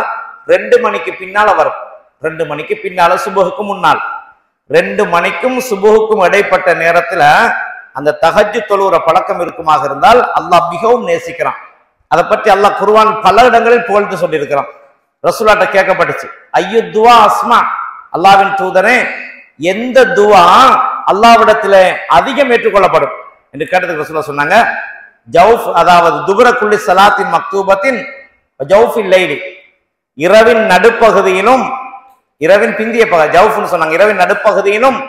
2 மணிக்கு பின்னால வரும். 2 மணிக்கு பின்னால, சுபுஹுக்கு முன்னால். 2 மணிக்கும் சுபுஹுக்கும் இடைப்பட்ட நேரத்துல அந்த தஹஜ்ஜு தொழுகிற பழக்கம் இருக்குமாக இருந்தால் அல்லாஹ் மிகவும் நேசிக்கிறான். அதை பற்றி அல்லாஹ் குர்ஆன் பல இடங்களில் புகழ்ந்து சொல்லியிருக்கிறான். ரசூலாட்ட கேட்கப்பட்டுச்சு, ஐயோ துவா அஸ்மா, அல்லாஹ்வின் தூதரே எந்த துவா அல்லாஹ்விடத்தில் அதிகம் ஏற்றுக்கொள்ளப்படும் என்று கேட்டதுக்கு ரசூலுல்லாஹ் சொன்னாங்க, ஜவுஃப் அதாவது துபரக்குள்ளி ஸலாத்தின் மக்தூபத்தின் ஜவுஃபில் லைலி, இரவின் நடுப்பகுதியிலும் இரவின் பிந்திய பகுதி ஜவுஃப்னு சொன்னாங்க, இரவின் நடுப்பகுதியிலும்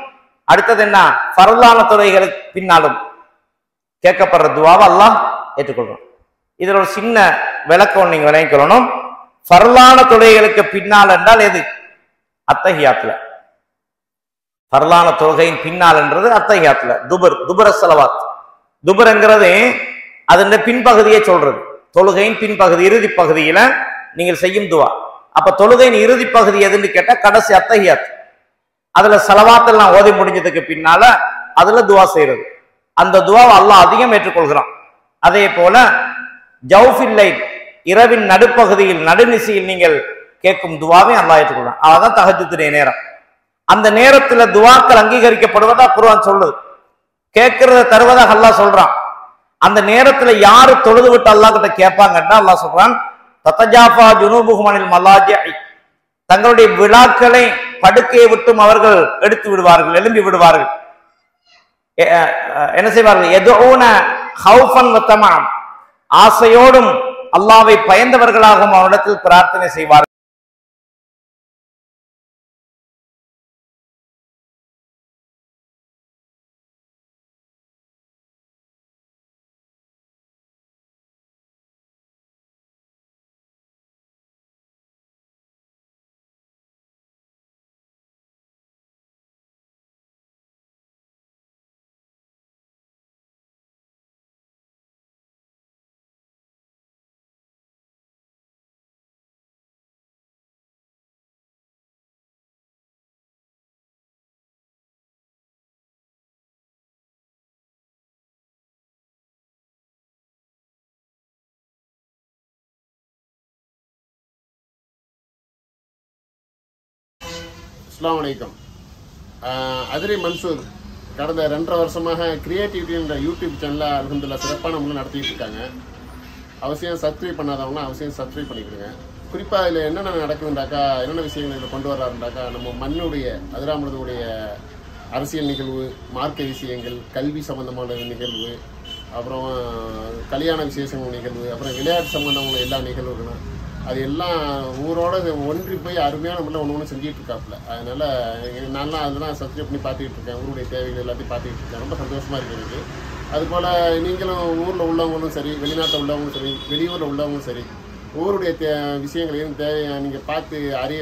அடுத்தது என்ன ஃபர்லான தொழுகைகளுக்கு பின்னாலும் கேட்கப்படுற துவாவை அல்லாஹ் ஏற்றுக்கொள்றான். இதுல ஒரு சின்ன விளக்கம் நீங்க விளங்கிக்கொள்ளணும். ஃபர்லான தொழுகைகளுக்கு பின்னால் என்றால் எது? அத்தஹியாத்துல. ஃபர்லான தொழுகையின் பின்னால் என்றது அத்தஹியாத்துல துபர ஸலவாத். துபர்ங்கிறது அதன் பின்பகுதியை சொல்றது, தொழுகையின் பின்பகுதி இறுதி பகுதியில நீங்கள் செய்யும் துவா. அப்ப தொழுகையின் இறுதி பகுதி எதுன்னு கேட்டா கடைசி அத்தஹியாத். அதுல ஸலவாத்தெல்லாம் ஓதி முடிஞ்சதுக்கு பின்னால அதுல துவா செய்யறது. அந்த துவாவை அல்லாஹ் அதிகம் ஏற்றுக்கொள்கிறான். அதே போல ஜவுஃபில் லைல், இரவின் நடுப்பகுதியில் நடுநிசையில் நீங்கள் கேட்கும் துவாவை அல்லாஹ் ஏற்றுக்கொள்றான். அதான் தஹஜ்ஜுடைய நேரம். அந்த நேரத்துல துவாக்கள் அங்கீகரிக்கப்படுவதா குர்ஆன் சொல்லுது, கேட்கறத தருவதாக அல்லாஹ் சொல்றான். அந்த நேரத்துல யாரு தொழுது விட்டு அல்லாஹ் கிட்ட கேட்பாங்கன்னா அல்லாஹ் சொல்றான், தத்தஜாஃபா ஜுனூபுஹும் அனில் மலாஜிஇ, தங்களுடைய விழாக்களை படுக்கையை விட்டும் அவர்கள் எடுத்து விடுவார்கள், எழும்பி விடுவார்கள். என்ன செய்வார்கள்? எதுஊன ஹௌஃபன் வ தமஅன், ஆசையோடும் அல்லாஹ்வை பயந்தவர்களாகவும் அவரிடத்தில் பிரார்த்தனை செய்வார்கள். அஸ்ஸலாமு அலைக்கும். அதிரி மன்சூர் கடந்த 2.5 வருஷமாக கிரியேட்டிவிட்டி என்ற யூடியூப் சேனலில் அல்ஹம்துலில்லாஹ் சிறப்பான முறையில் நடத்திட்டு இருக்காங்க. அவசியம் சப்ஸ்கிரைப் பண்ணாதவங்கன்னா அவசியம் சப்ஸ்கிரைப் பண்ணிக்கிடுங்க. குறிப்பாக இதில் என்னென்ன நடக்குதுண்டாக்கா, என்னென்ன விஷயங்கள் இதில் கொண்டு வர்றாருண்டாக்கா, நம்ம மண்ணுடைய அதிராமருடைய அரசியல் நிகழ்வு, மார்க்க விஷயங்கள், கல்வி சம்பந்தமான நிகழ்வு, அப்புறம் கல்யாண விசேஷங்கள் நிகழ்வு, அப்புறம் விளையாட்டு சம்பந்தமான எல்லா நிகழ்வுகளும் அது எல்லாம் ஊரோட ஒன்றி போய் அருமையான முறையில் ஒன்று செஞ்சுட்டு இருக்காப்புல. அதனால நான்லாம் அதெல்லாம் சப்ஸ்கிரைப் பண்ணி பார்த்துக்கிட்டு இருக்கேன். ஊருடைய தேவைகள் எல்லாத்தையும் பார்த்துக்கிட்டு இருக்கேன். ரொம்ப சந்தோஷமா இருக்கு எனக்கு. அதுபோல் நீங்களும் ஊரில் உள்ளவங்களும் சரி, வெளிநாட்டில் உள்ளவங்களும் சரி, வெளியூரில் உள்ளவங்களும் சரி, ஊருடைய விஷயங்களையும் தேவை நீங்கள் பார்த்து அறிய